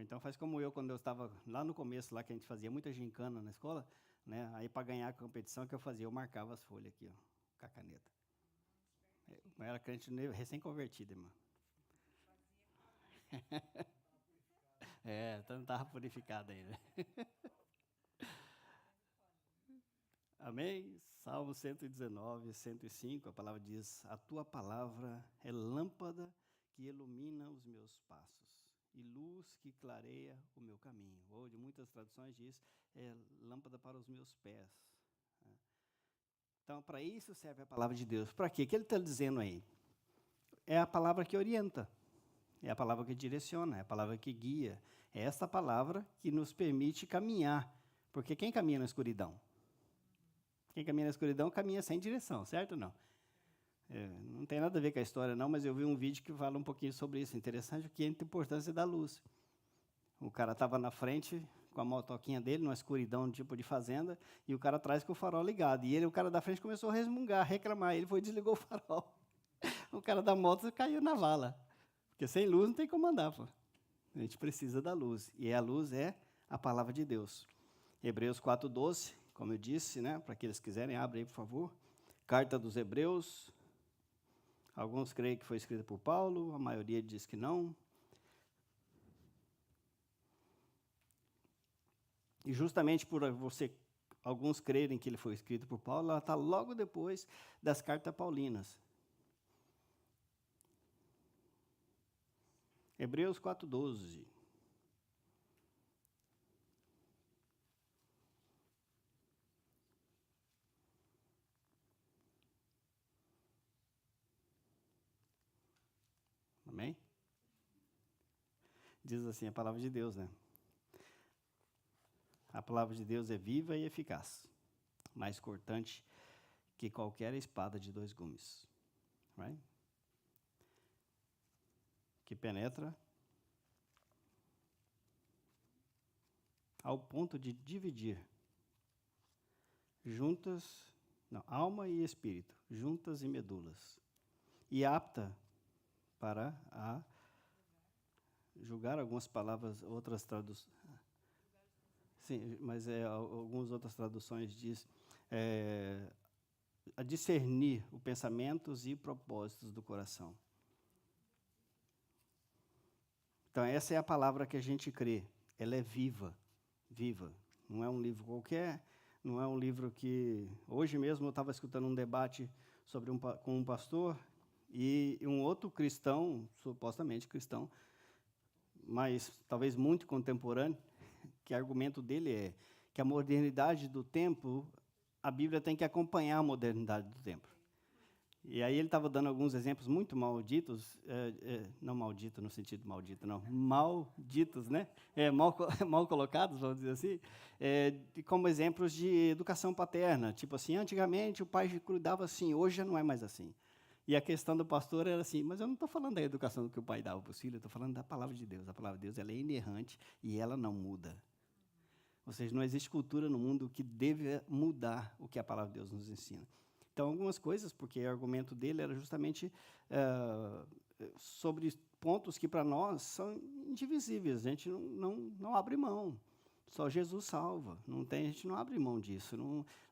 então faz como eu, quando eu estava lá no começo, lá que a gente fazia muita gincana na escola, né? Aí para ganhar a competição, o que eu fazia? Eu marcava as folhas aqui, ó, com a caneta. Eu era crente recém-convertido, irmão. Então não estava purificado ainda. Amém? Salmo 119, 105, a palavra diz: a tua palavra é lâmpada que ilumina os meus passos e luz que clareia o meu caminho. Ou, de muitas traduções, diz: é lâmpada para os meus pés. Então, para isso serve a palavra de Deus. Para quê? O que ele está dizendo aí? É a palavra que orienta, é a palavra que direciona, é a palavra que guia. É esta palavra que nos permite caminhar. Porque quem caminha na escuridão? Quem caminha na escuridão caminha sem direção, certo ou não? Não tem nada a ver com a história, não, mas eu vi um vídeo que fala um pouquinho sobre isso. Interessante, o que é a importância da luz. O cara estava na frente com a motoquinha dele, numa escuridão, tipo de fazenda, e o cara atrás com o farol ligado. E o cara da frente começou a resmungar, a reclamar. Ele foi e desligou o farol. O cara da moto caiu na vala. Porque sem luz não tem como andar, pô. A gente precisa da luz. E a luz é a palavra de Deus. Hebreus 4:12, como eu disse, né? Para aqueles que quiserem, abre aí, por favor. Carta dos Hebreus. Alguns creem que foi escrita por Paulo, a maioria diz que não. E justamente por alguns crerem que ele foi escrito por Paulo, ela está logo depois das cartas paulinas. Hebreus 4:12. Amém? Diz assim a palavra de Deus, né? A palavra de Deus é viva e eficaz, mais cortante que qualquer espada de 2 gumes. Right? Que penetra ao ponto de dividir alma e espírito, juntas e medulas, e apta para julgar algumas palavras, outras traduções. Sim, mas algumas outras traduções diz a discernir os pensamentos e propósitos do coração. Então, essa é a palavra que a gente crê. Ela é viva, viva. Não é um livro qualquer, não é um livro que... Hoje mesmo eu estava escutando um debate com um pastor e um outro cristão, supostamente cristão, mas talvez muito contemporâneo, que o argumento dele é que a modernidade do tempo, a Bíblia tem que acompanhar a modernidade do tempo. E aí ele estava dando alguns exemplos muito malditos, não maldito no sentido maldito, não, malditos, né? Mal colocados, vamos dizer assim, como exemplos de educação paterna. Tipo assim, antigamente o pai cuidava assim, hoje já não é mais assim. E a questão do pastor era assim, mas eu não estou falando da educação que o pai dava para os filhos, eu estou falando da palavra de Deus. A palavra de Deus ela é inerrante e ela não muda. Ou seja, não existe cultura no mundo que deve mudar o que a palavra de Deus nos ensina. Então, algumas coisas, porque o argumento dele era justamente sobre pontos que para nós são indivisíveis, a gente não abre mão. Só Jesus salva. A gente não abre mão disso.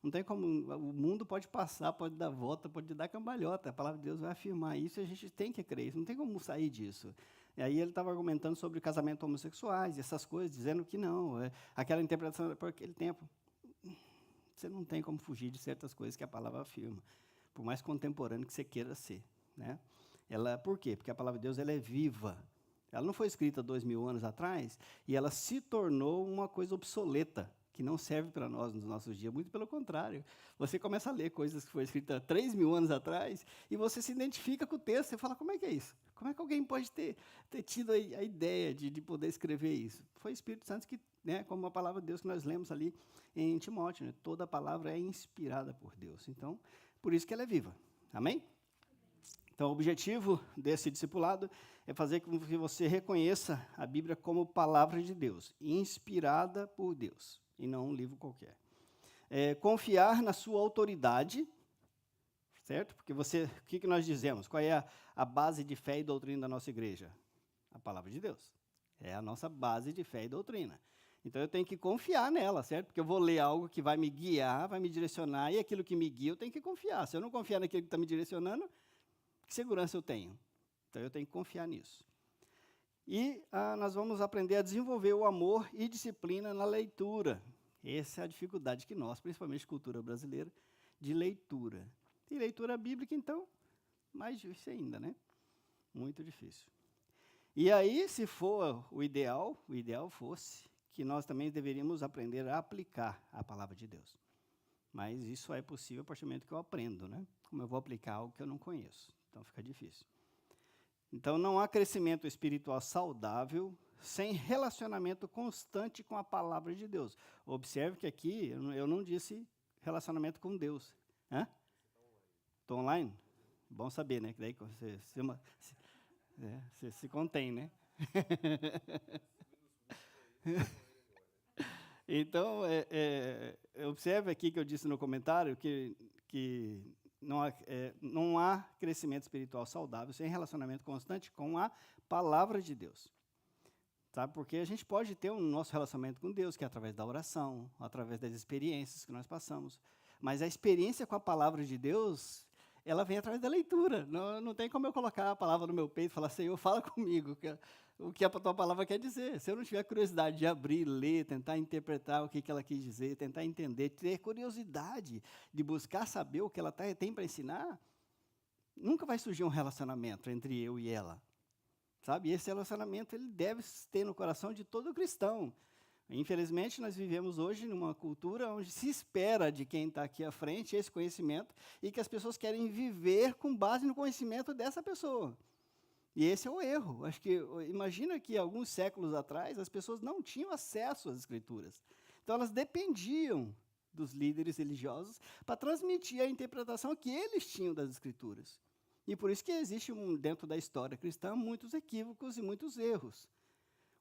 Não tem como. O mundo pode passar, pode dar volta, pode dar cambalhota. A palavra de Deus vai afirmar isso e a gente tem que crer. Não tem como sair disso. E aí ele estava argumentando sobre casamento homossexuais, essas coisas, dizendo que não. Aquela interpretação era por aquele tempo. Você não tem como fugir de certas coisas que a palavra afirma, por mais contemporâneo que você queira ser. Né? Por quê? Porque a palavra de Deus ela é viva. Ela não foi escrita 2000 anos atrás e ela se tornou uma coisa obsoleta, que não serve para nós nos nossos dias. Muito pelo contrário. Você começa a ler coisas que foram escritas 3.000 anos atrás e você se identifica com o texto. Você fala, como é que é isso? Como é que alguém pode ter tido a ideia de poder escrever isso? Foi o Espírito Santo que, né, como a palavra de Deus que nós lemos ali em Timóteo. Né? Toda a palavra é inspirada por Deus. Então, por isso que ela é viva. Amém? Então, o objetivo desse discipulado é fazer com que você reconheça a Bíblia como palavra de Deus, inspirada por Deus, e não um livro qualquer. Confiar na sua autoridade, certo? Porque o que nós dizemos? Qual é a base de fé e doutrina da nossa igreja? A palavra de Deus. É a nossa base de fé e doutrina. Então, eu tenho que confiar nela, certo? Porque eu vou ler algo que vai me guiar, vai me direcionar, e aquilo que me guia, eu tenho que confiar. Se eu não confiar naquilo que está me direcionando, que segurança eu tenho? Então, eu tenho que confiar nisso. E nós vamos aprender a desenvolver o amor e disciplina na leitura. Essa é a dificuldade que nós, principalmente cultura brasileira, de leitura. E leitura bíblica, então, mais difícil ainda, né? Muito difícil. E aí, se for o ideal fosse que nós também deveríamos aprender a aplicar a palavra de Deus. Mas isso só é possível a partir do momento que eu aprendo, né? Como eu vou aplicar algo que eu não conheço? Então, fica difícil. Então, não há crescimento espiritual saudável sem relacionamento constante com a palavra de Deus. Observe que aqui eu não disse relacionamento com Deus. Estou online? Bom saber, né? Que daí você se contém, né? Então, observe aqui que eu disse no comentário que não há crescimento espiritual saudável sem relacionamento constante com a palavra de Deus. Sabe? Porque a gente pode ter um nosso relacionamento com Deus, que é através da oração, através das experiências que nós passamos. Mas a experiência com a palavra de Deus, ela vem através da leitura. Não tem como eu colocar a palavra no meu peito e falar, Senhor, fala comigo, o que a tua palavra quer dizer. Se eu não tiver curiosidade de abrir, ler, tentar interpretar o que ela quis dizer, tentar entender, ter curiosidade de buscar saber o que ela tem para ensinar, nunca vai surgir um relacionamento entre eu e ela. Sabe? E esse relacionamento ele deve ter no coração de todo cristão. Infelizmente, nós vivemos hoje numa cultura onde se espera de quem está aqui à frente esse conhecimento e que as pessoas querem viver com base no conhecimento dessa pessoa. E esse é o erro. Acho que, imagina que alguns séculos atrás as pessoas não tinham acesso às Escrituras. Então, elas dependiam dos líderes religiosos para transmitir a interpretação que eles tinham das Escrituras. E por isso que existe, dentro da história cristã, muitos equívocos e muitos erros.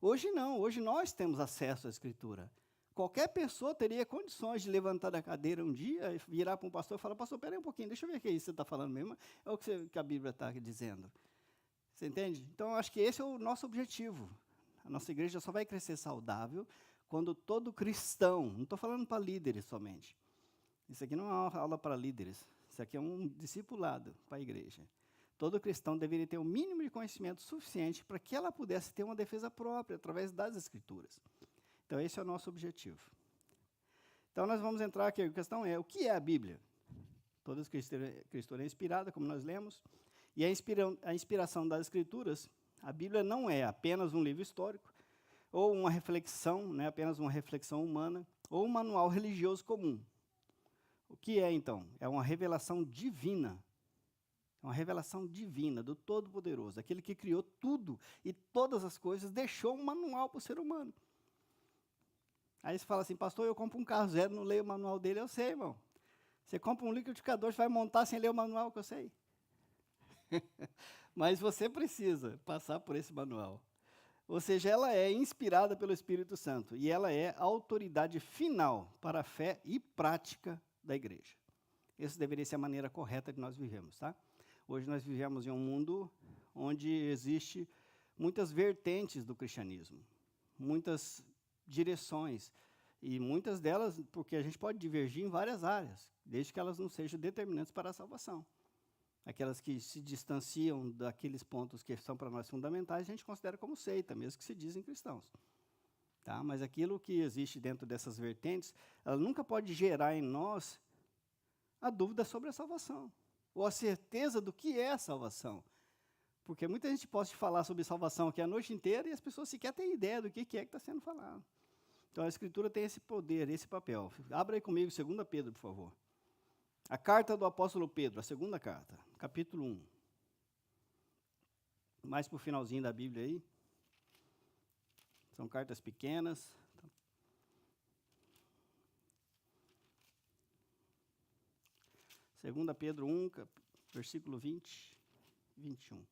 Hoje não, hoje nós temos acesso à Escritura. Qualquer pessoa teria condições de levantar da cadeira um dia, virar para um pastor e falar, pastor, peraí um pouquinho, deixa eu ver o que é isso que você está falando mesmo, é o que a Bíblia está dizendo. Você entende? Então, eu acho que esse é o nosso objetivo. A nossa igreja só vai crescer saudável quando todo cristão, não estou falando para líderes somente, isso aqui não é uma aula para líderes, isso aqui é um discipulado para a igreja. Todo cristão deveria ter o mínimo de conhecimento suficiente para que ela pudesse ter uma defesa própria através das Escrituras. Então, esse é o nosso objetivo. Então, nós vamos entrar aqui. A questão é, o que é a Bíblia? Toda Escritura é inspirada, como nós lemos, e a inspiração das Escrituras, a Bíblia não é apenas um livro histórico, ou uma reflexão, né, apenas uma reflexão humana, ou um manual religioso comum. O que é, então? É uma revelação divina. É uma revelação divina do Todo-Poderoso, aquele que criou tudo e todas as coisas, deixou um manual para o ser humano. Aí você fala assim, pastor, eu compro um carro zero, não leio o manual dele, eu sei, irmão. Você compra um liquidificador, você vai montar sem ler o manual, que eu sei. Mas você precisa passar por esse manual. Ou seja, ela é inspirada pelo Espírito Santo e ela é a autoridade final para a fé e prática da igreja. Essa deveria ser a maneira correta de nós vivemos, tá? Hoje nós vivemos em um mundo onde existe muitas vertentes do cristianismo, muitas direções, e muitas delas, porque a gente pode divergir em várias áreas, desde que elas não sejam determinantes para a salvação. Aquelas que se distanciam daqueles pontos que são para nós fundamentais, a gente considera como seita, mesmo que se dizem cristãos. Tá? Mas aquilo que existe dentro dessas vertentes, ela nunca pode gerar em nós a dúvida sobre a salvação, ou a certeza do que é a salvação. Porque muita gente pode falar sobre salvação aqui a noite inteira e as pessoas sequer têm ideia do que é que está sendo falado. Então, a Escritura tem esse poder, esse papel. Abra aí comigo 2 Pedro, por favor. A carta do apóstolo Pedro, a segunda carta, capítulo 1. Mais para o finalzinho da Bíblia aí. São cartas pequenas. 2 Pedro 1, versículo 20 e 21.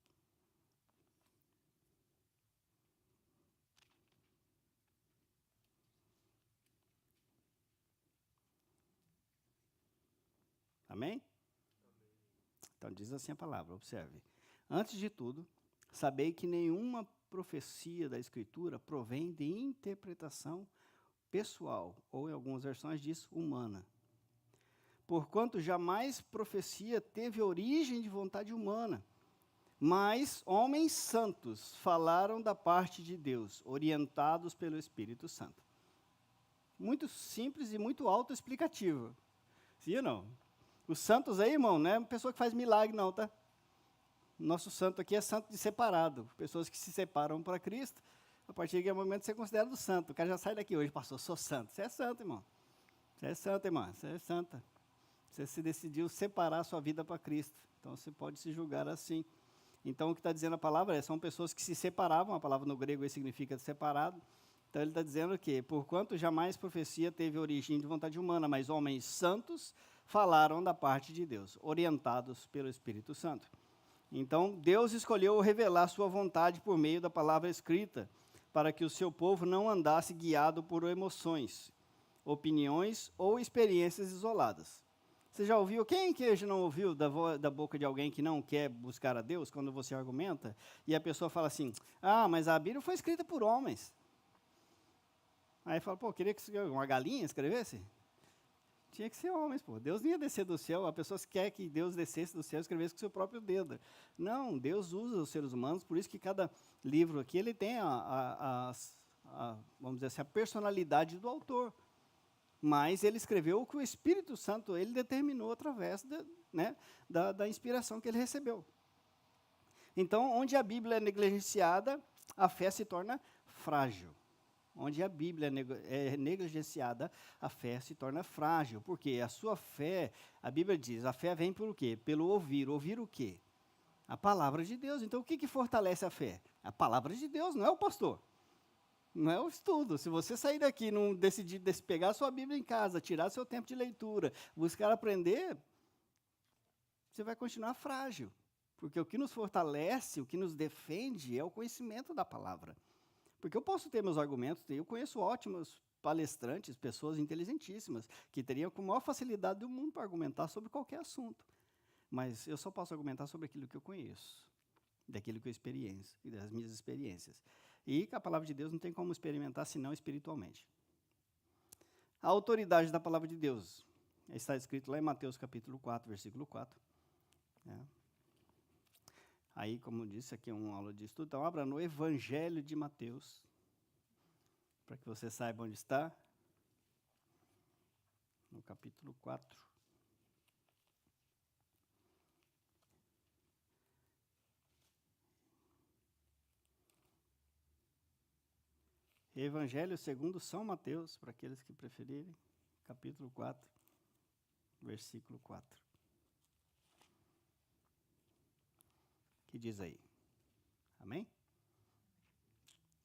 Amém? Então, diz assim a palavra, observe. Antes de tudo, sabei que nenhuma profecia da Escritura provém de interpretação pessoal, ou em algumas versões diz humana. Porquanto jamais profecia teve origem de vontade humana, mas homens santos falaram da parte de Deus, orientados pelo Espírito Santo. Muito simples e muito autoexplicativo. Sim ou não? Os santos aí, irmão, não é uma pessoa que faz milagre não, tá? Nosso santo aqui é santo de separado. Pessoas que se separam para Cristo, a partir daquele momento você é considerado santo. O cara já sai daqui hoje, pastor, sou santo. Você é santo, irmão. Você é santa, irmã. Você é santa. Você se decidiu separar a sua vida para Cristo. Então, você pode se julgar assim. Então, o que está dizendo a palavra são pessoas que se separavam. A palavra no grego aí significa separado. Então, ele está dizendo que, porquanto jamais profecia teve origem de vontade humana, mas homens santos falaram da parte de Deus, orientados pelo Espírito Santo. Então, Deus escolheu revelar sua vontade por meio da palavra escrita, para que o seu povo não andasse guiado por emoções, opiniões ou experiências isoladas. Você já ouviu? Quem que já não ouviu da boca de alguém que não quer buscar a Deus, quando você argumenta, e a pessoa fala assim, mas a Bíblia foi escrita por homens. Aí fala, queria que uma galinha escrevesse? Tinha que ser homens, Deus não ia descer do céu, a pessoa quer que Deus descesse do céu e escrevesse com o seu próprio dedo. Não, Deus usa os seres humanos, por isso que cada livro aqui, ele tem vamos dizer assim, a personalidade do autor. Mas ele escreveu o que o Espírito Santo, ele determinou através da inspiração que ele recebeu. Então, onde a Bíblia é negligenciada, a fé se torna frágil. Onde a Bíblia é negligenciada, a fé se torna frágil. Porque a sua fé, a Bíblia diz, a fé vem por quê? Pelo ouvir. Ouvir o quê? A palavra de Deus. Então, o que fortalece a fé? A palavra de Deus, não é o pastor. Não é o estudo. Se você sair daqui e não decidir pegar a sua Bíblia em casa, tirar seu tempo de leitura, buscar aprender, você vai continuar frágil. Porque o que nos fortalece, o que nos defende é o conhecimento da palavra. Porque eu posso ter meus argumentos, eu conheço ótimos palestrantes, pessoas inteligentíssimas, que teriam com a maior facilidade do mundo para argumentar sobre qualquer assunto. Mas eu só posso argumentar sobre aquilo que eu conheço, daquilo que eu experiencio, e das minhas experiências. E a palavra de Deus não tem como experimentar senão espiritualmente. A autoridade da palavra de Deus está escrito lá em Mateus capítulo 4, versículo 4. Aí, como eu disse, aqui é uma aula de estudo. Então, abra no Evangelho de Mateus, para que você saiba onde está. No capítulo 4. Evangelho segundo São Mateus, para aqueles que preferirem, capítulo 4, versículo 4. Que diz aí? Amém?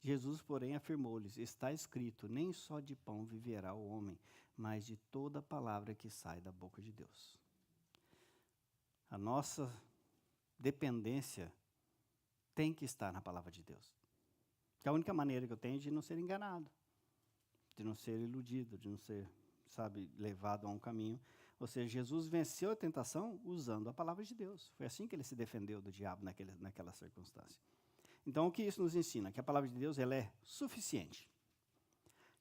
Jesus, porém, afirmou-lhes, está escrito, nem só de pão viverá o homem, mas de toda palavra que sai da boca de Deus. A nossa dependência tem que estar na palavra de Deus. Que é a única maneira que eu tenho de não ser enganado, de não ser iludido, de não ser, levado a um caminho. Ou seja, Jesus venceu a tentação usando a palavra de Deus. Foi assim que ele se defendeu do diabo naquela circunstância. Então, o que isso nos ensina? Que a palavra de Deus ela é suficiente.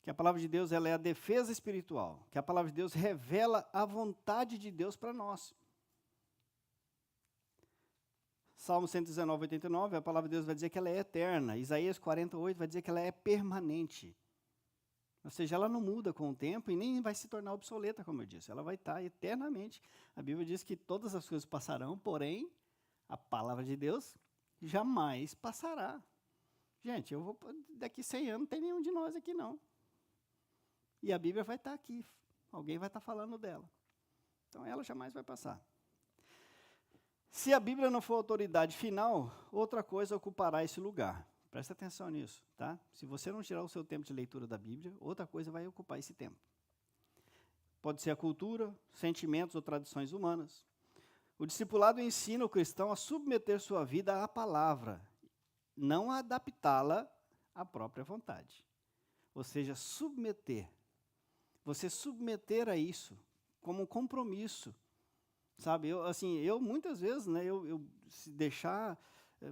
Que a palavra de Deus ela é a defesa espiritual. Que a palavra de Deus revela a vontade de Deus para nós. Salmo 119, 89, a palavra de Deus vai dizer que ela é eterna. Isaías 48 vai dizer que ela é permanente. Ou seja, ela não muda com o tempo e nem vai se tornar obsoleta, como eu disse. Ela vai estar eternamente. A Bíblia diz que todas as coisas passarão, porém, a palavra de Deus jamais passará. Gente, daqui 100 anos não tem nenhum de nós aqui, não. E a Bíblia vai estar aqui. Alguém vai estar falando dela. Então, ela jamais vai passar. Se a Bíblia não for autoridade final, outra coisa ocupará esse lugar. Presta atenção nisso, tá? Se você não tirar o seu tempo de leitura da Bíblia, outra coisa vai ocupar esse tempo. Pode ser a cultura, sentimentos ou tradições humanas. O discipulado ensina o cristão a submeter sua vida à palavra, não a adaptá-la à própria vontade. Ou seja, submeter. Você submeter a isso como um compromisso. Eu muitas vezes, se deixar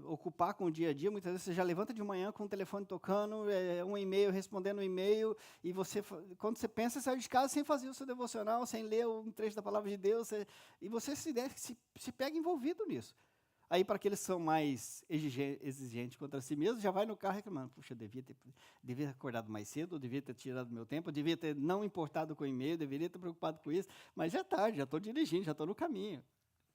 ocupar com o dia a dia. Muitas vezes você já levanta de manhã com o telefone tocando, um e-mail, respondendo um e-mail, e você, quando você pensa, sai de casa sem fazer o seu devocional, sem ler um trecho da palavra de Deus, e você se pega envolvido nisso. Aí, para aqueles que são mais exigentes contra si mesmos, já vai no carro reclamando, puxa, devia ter acordado mais cedo, eu devia ter tirado meu tempo, eu devia ter não importado com o e-mail, deveria ter preocupado com isso, mas já é tarde, já estou dirigindo, já estou no caminho,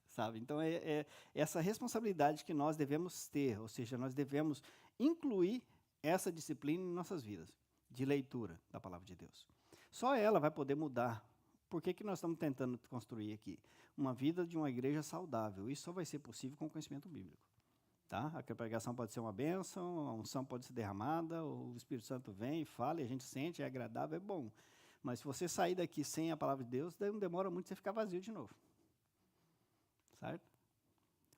sabe? Então, é essa responsabilidade que nós devemos ter, ou seja, nós devemos incluir essa disciplina em nossas vidas, de leitura da palavra de Deus. Só ela vai poder mudar. Por que nós estamos tentando construir aqui? Uma vida de uma igreja saudável. Isso só vai ser possível com o conhecimento bíblico. Tá? A pregação pode ser uma bênção, a unção pode ser derramada, o Espírito Santo vem e fala, e a gente sente, é agradável, é bom. Mas se você sair daqui sem a palavra de Deus, daí não demora muito você ficar vazio de novo. Certo?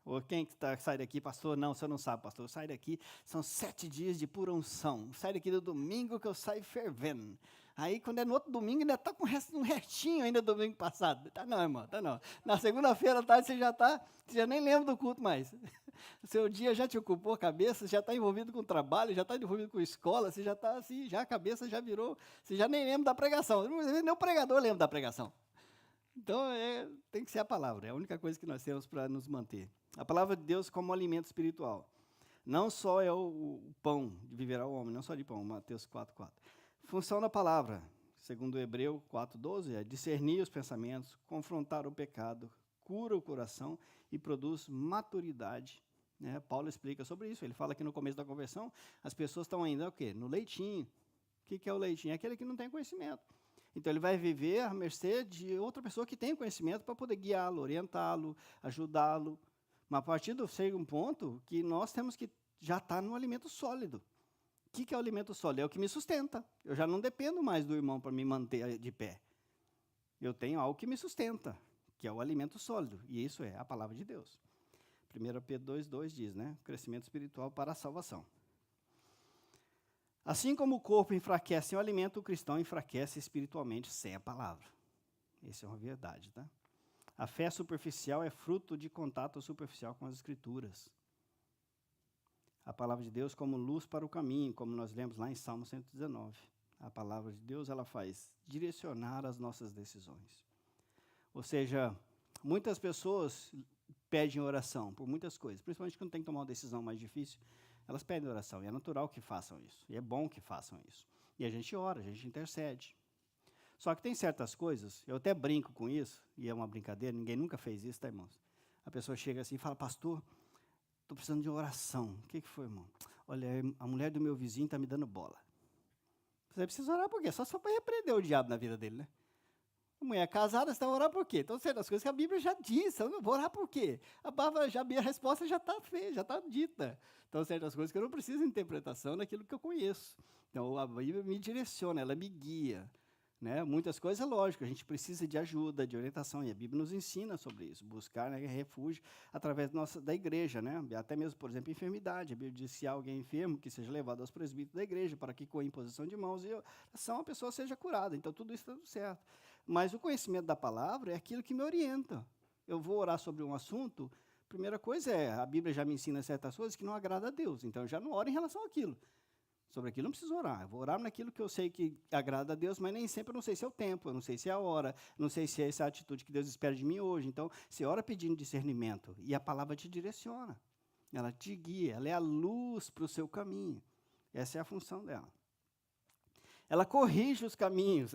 Ou quem que sai daqui, pastor? Não, você não sabe, pastor. Eu saio daqui, são 7 dias de pura unção. Sai daqui do domingo que eu saio fervendo. Aí, quando é no outro domingo, ainda está com um restinho ainda do domingo passado. Tá não, irmão, tá não. Na segunda-feira à tarde, você já nem lembra do culto mais. O seu dia já te ocupou a cabeça, você já está envolvido com o trabalho, já está envolvido com a escola, você já está assim, já a cabeça já virou, você já nem lembra da pregação. Nem o pregador lembra da pregação. Então, tem que ser a palavra, é a única coisa que nós temos para nos manter. A palavra de Deus como alimento espiritual. Não só é o pão de viverá o homem, não só de pão, Mateus 4:4. Função da palavra, segundo Hebreu 4:12, é discernir os pensamentos, confrontar o pecado, cura o coração e produz maturidade. Né? Paulo explica sobre isso, ele fala que no começo da conversão, as pessoas estão ainda o quê? No leitinho. O que é o leitinho? É aquele que não tem conhecimento. Então, ele vai viver à mercê de outra pessoa que tem conhecimento para poder guiá-lo, orientá-lo, ajudá-lo. Mas a partir do segundo ponto, que nós temos que já estar no alimento sólido. O que é o alimento sólido? É o que me sustenta. Eu já não dependo mais do irmão para me manter de pé. Eu tenho algo que me sustenta, que é o alimento sólido. E isso é a palavra de Deus. 1 Pedro 2:2 diz, né? Crescimento espiritual para a salvação. Assim como o corpo enfraquece sem o alimento, o cristão enfraquece espiritualmente sem a palavra. Essa é uma verdade, tá? A fé superficial é fruto de contato superficial com as Escrituras. A palavra de Deus como luz para o caminho, como nós lemos lá em Salmo 119. A palavra de Deus, ela faz direcionar as nossas decisões. Ou seja, muitas pessoas pedem oração por muitas coisas, principalmente quando tem que tomar uma decisão mais difícil, elas pedem oração, e é natural que façam isso, e é bom que façam isso. E a gente ora, a gente intercede. Só que tem certas coisas, eu até brinco com isso, e é uma brincadeira, ninguém nunca fez isso, tá, irmãos? A pessoa chega assim e fala, pastor, estou precisando de oração. O que foi, irmão? Olha, a mulher do meu vizinho está me dando bola. Você precisa orar por quê? Só para repreender o diabo na vida dele, né? A mulher casada, você vai orar por quê? Então, certas coisas que a Bíblia já diz, eu não vou orar por quê? A resposta já está feita, já está dita. Então, certas coisas que eu não preciso de interpretação daquilo que eu conheço. Então, a Bíblia me direciona, ela me guia. Né? Muitas coisas, é lógico, a gente precisa de ajuda, de orientação, e a Bíblia nos ensina sobre isso, buscar, né, refúgio através da igreja, né? Até mesmo, por exemplo, enfermidade. A Bíblia diz que se há alguém enfermo, que seja levado aos presbíteros da igreja, para que com a imposição de mãos e oração a pessoa seja curada. Então, tudo isso está tudo certo. Mas o conhecimento da palavra é aquilo que me orienta. Eu vou orar sobre um assunto, a primeira coisa a Bíblia já me ensina certas coisas que não agrada a Deus, então eu já não oro em relação àquilo. Sobre aquilo não preciso orar. Eu vou orar naquilo que eu sei que agrada a Deus, mas nem sempre eu não sei se é o tempo, eu não sei se é a hora, não sei se é essa atitude que Deus espera de mim hoje. Então, você ora pedindo discernimento e a palavra te direciona. Ela te guia, ela é a luz para o seu caminho. Essa é a função dela. Ela corrige os caminhos.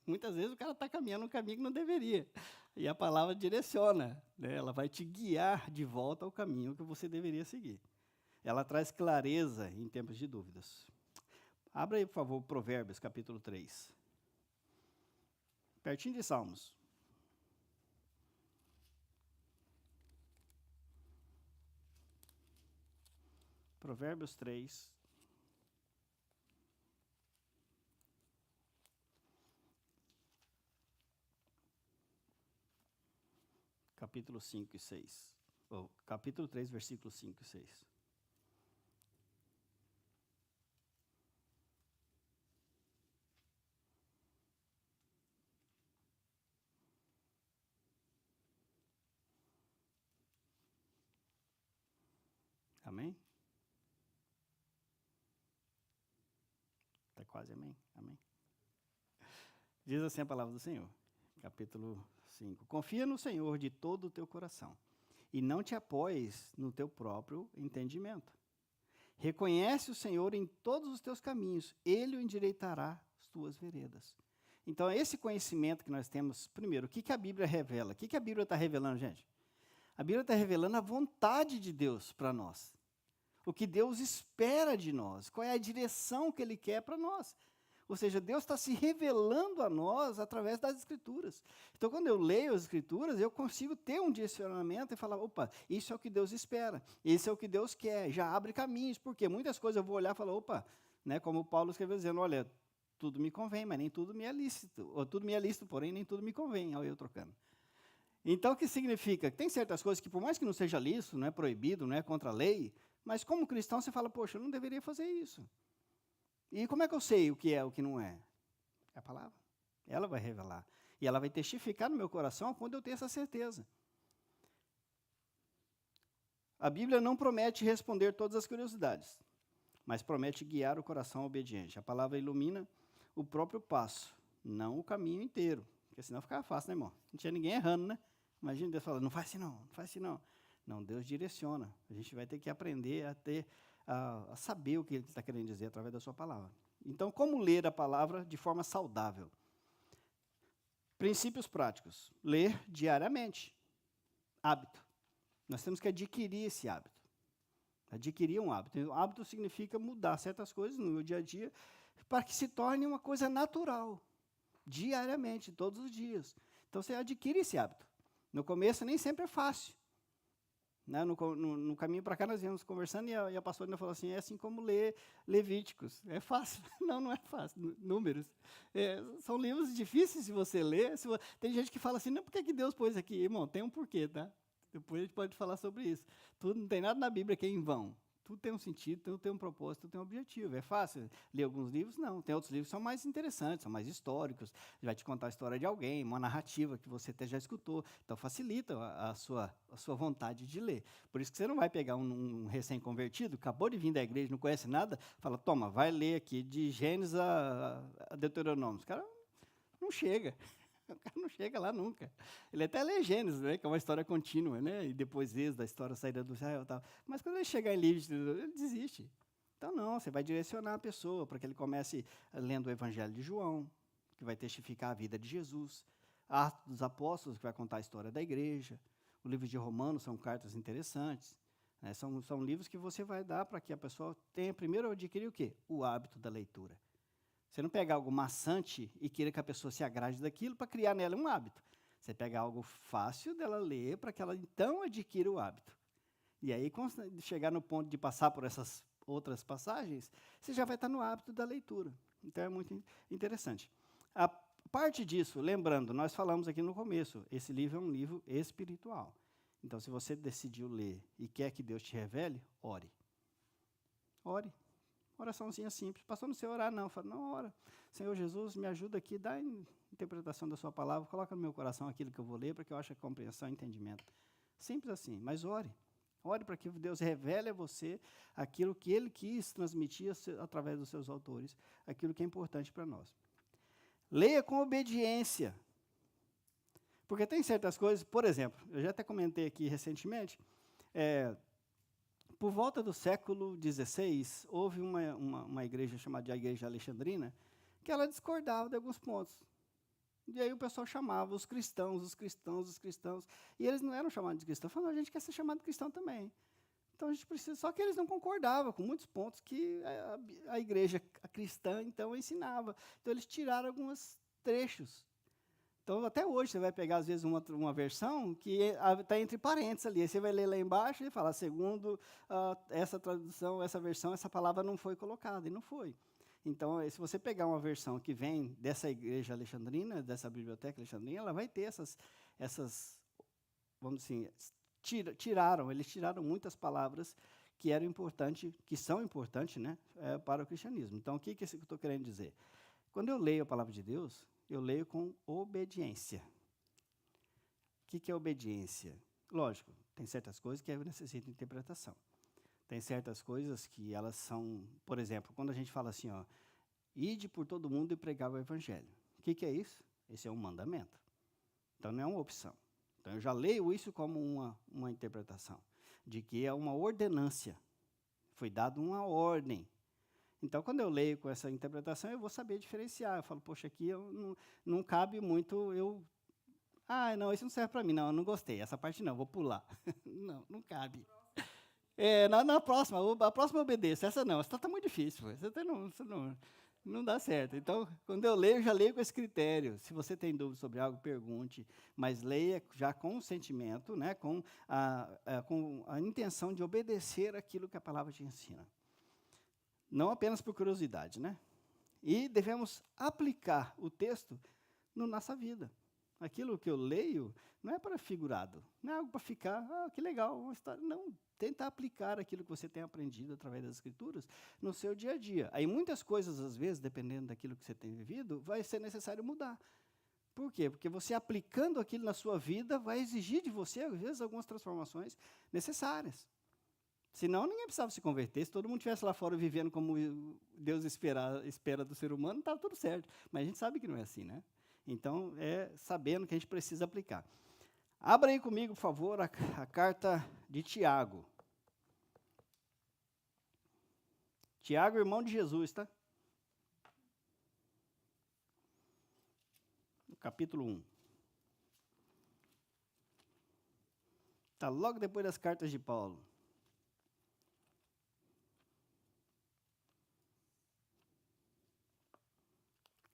Muitas vezes o cara está caminhando um caminho que não deveria. E a palavra direciona. Né? Ela vai te guiar de volta ao caminho que você deveria seguir. Ela traz clareza em tempos de dúvidas. Abra aí, por favor, Provérbios, capítulo 3. Pertinho de Salmos. Provérbios 3. Capítulo 5 e 6. Capítulo 3, versículos 5 e 6. Amém? quase amém. Amém. Diz assim a palavra do Senhor, capítulo 5. Confia no Senhor de todo o teu coração e não te apoies no teu próprio entendimento. Reconhece o Senhor em todos os teus caminhos, Ele o endireitará as tuas veredas. Então, esse conhecimento que nós temos, primeiro, o que a Bíblia revela? O que a Bíblia está revelando, gente? A Bíblia está revelando a vontade de Deus para nós. O que Deus espera de nós, qual é a direção que Ele quer para nós. Ou seja, Deus está se revelando a nós através das Escrituras. Então, quando eu leio as Escrituras, eu consigo ter um direcionamento e falar, opa, isso é o que Deus espera, isso é o que Deus quer, já abre caminhos, porque muitas coisas eu vou olhar e falar, opa, né, como Paulo escreveu dizendo, olha, tudo me convém, mas nem tudo me é lícito, ou tudo me é lícito, porém nem tudo me convém, olha eu trocando. Então, o que significa? Tem certas coisas que, por mais que não seja lícito, não é proibido, não é contra a lei, mas como cristão você fala, poxa, eu não deveria fazer isso. E como é que eu sei o que é o que não é? É a palavra. Ela vai revelar. E ela vai testificar no meu coração quando eu ter essa certeza. A Bíblia não promete responder todas as curiosidades, mas promete guiar o coração obediente. A palavra ilumina o próprio passo, não o caminho inteiro. Porque senão ficava fácil, né, irmão? Não tinha ninguém errando, né? Imagina Deus falando, não faz assim não, não faz assim não. Não, Deus direciona. A gente vai ter que aprender a saber o que Ele está querendo dizer através da sua palavra. Então, como ler a palavra de forma saudável? Princípios práticos. Ler diariamente. Hábito. Nós temos que adquirir esse hábito. Adquirir um hábito. O hábito significa mudar certas coisas no meu dia a dia para que se torne uma coisa natural. Diariamente, todos os dias. Então, você adquire esse hábito. No começo, nem sempre é fácil. Né? No caminho para cá, nós íamos conversando e a pastora ainda falou assim, é assim como ler Levíticos. É fácil? Não é fácil. Números. São livros difíceis de você ler. Tem gente que fala assim, não, por que Deus pôs aqui? Irmão, tem um porquê, tá? Depois a gente pode falar sobre isso. Tudo, não tem nada na Bíblia que é em vão. Tudo tem um sentido, tudo tem um propósito, tudo tem um objetivo. É fácil ler alguns livros? Não. Tem outros livros que são mais interessantes, são mais históricos. Vai te contar a história de alguém, uma narrativa que você até já escutou. Então, facilita a sua vontade de ler. Por isso que você não vai pegar um recém-convertido, acabou de vir da igreja, não conhece nada, fala, toma, vai ler aqui de Gênesis a Deuteronômio. Os caras não chega. O cara não chega lá nunca. Ele até lê Gênesis, né, que é uma história contínua, né, e depois da história saída do Israel e tal. Mas quando ele chegar em Levítico, ele desiste. Então, não, você vai direcionar a pessoa para que ele comece lendo o Evangelho de João, que vai testificar a vida de Jesus, Atos dos Apóstolos, que vai contar a história da igreja, o livro de Romanos são cartas interessantes, né, são livros que você vai dar para que a pessoa tenha, primeiro, adquirir o quê? O hábito da leitura. Você não pega algo maçante e queira que a pessoa se agrade daquilo para criar nela um hábito. Você pega algo fácil dela ler para que ela, então, adquira o hábito. E aí, quando chegar no ponto de passar por essas outras passagens, você já vai estar no hábito da leitura. Então, é muito interessante. A parte disso, lembrando, nós falamos aqui no começo, esse livro é um livro espiritual. Então, se você decidiu ler e quer que Deus te revele, ore. Ore. Oraçãozinha simples. Pastor, não sei orar, não. Fala, não, ora. Senhor Jesus, me ajuda aqui, dá a interpretação da sua palavra, coloca no meu coração aquilo que eu vou ler, para que eu ache a compreensão e entendimento. Simples assim, mas ore. Ore para que Deus revele a você aquilo que Ele quis transmitir através dos seus autores, aquilo que é importante para nós. Leia com obediência. Porque tem certas coisas, por exemplo, eu já até comentei aqui recentemente, por volta do século XVI, houve uma igreja chamada de Igreja Alexandrina, que ela discordava de alguns pontos. E aí o pessoal chamava os cristãos, e eles não eram chamados de cristãos, falaram, a gente quer ser chamado de cristão também. Então a gente precisa, só que eles não concordavam com muitos pontos que a igreja cristã, então, ensinava. Então eles tiraram alguns trechos. Então, até hoje, você vai pegar, às vezes, uma versão que está entre parênteses ali. Aí você vai ler lá embaixo e fala, segundo essa tradução, essa versão, essa palavra não foi colocada, e não foi. Então, se você pegar uma versão que vem dessa igreja alexandrina, dessa biblioteca alexandrina, ela vai ter essas vamos dizer assim, eles tiraram muitas palavras que eram importantes, que são importantes, né, para o cristianismo. Então, o que eu estou querendo dizer? Quando eu leio a palavra de Deus, eu leio com obediência. O que é obediência? Lógico, tem certas coisas que necessitam de interpretação. Tem certas coisas que elas são, por exemplo, quando a gente fala assim, ó, Ide por todo mundo e pregar o evangelho. O que é isso? Esse é um mandamento. Então, não é uma opção. Então, eu já leio isso como uma interpretação, de que é uma ordenância. Foi dada uma ordem. Então, quando eu leio com essa interpretação, eu vou saber diferenciar. Eu falo, poxa, aqui não cabe muito não, isso não serve para mim, não, eu não gostei, essa parte não, vou pular. Não cabe. Na próxima, a próxima eu obedeço, essa não, essa está muito difícil, não dá certo. Então, quando eu leio, já leio com esse critério. Se você tem dúvida sobre algo, pergunte, mas leia já com o sentimento, né, com a intenção de obedecer aquilo que a palavra te ensina. Não apenas por curiosidade, né? E devemos aplicar o texto na nossa vida. Aquilo que eu leio não é para figurado, não é algo para ficar, que legal, uma história. Não, tenta aplicar aquilo que você tem aprendido através das Escrituras no seu dia a dia. Aí muitas coisas, às vezes, dependendo daquilo que você tem vivido, vai ser necessário mudar. Por quê? Porque você aplicando aquilo na sua vida vai exigir de você, às vezes, algumas transformações necessárias. Senão, ninguém precisava se converter. Se todo mundo estivesse lá fora vivendo como Deus espera do ser humano, estava tudo certo. Mas a gente sabe que não é assim, né? Então, sabendo que a gente precisa aplicar. Abra aí comigo, por favor, a carta de Tiago. Tiago, irmão de Jesus, tá? No capítulo 1. Está logo depois das cartas de Paulo.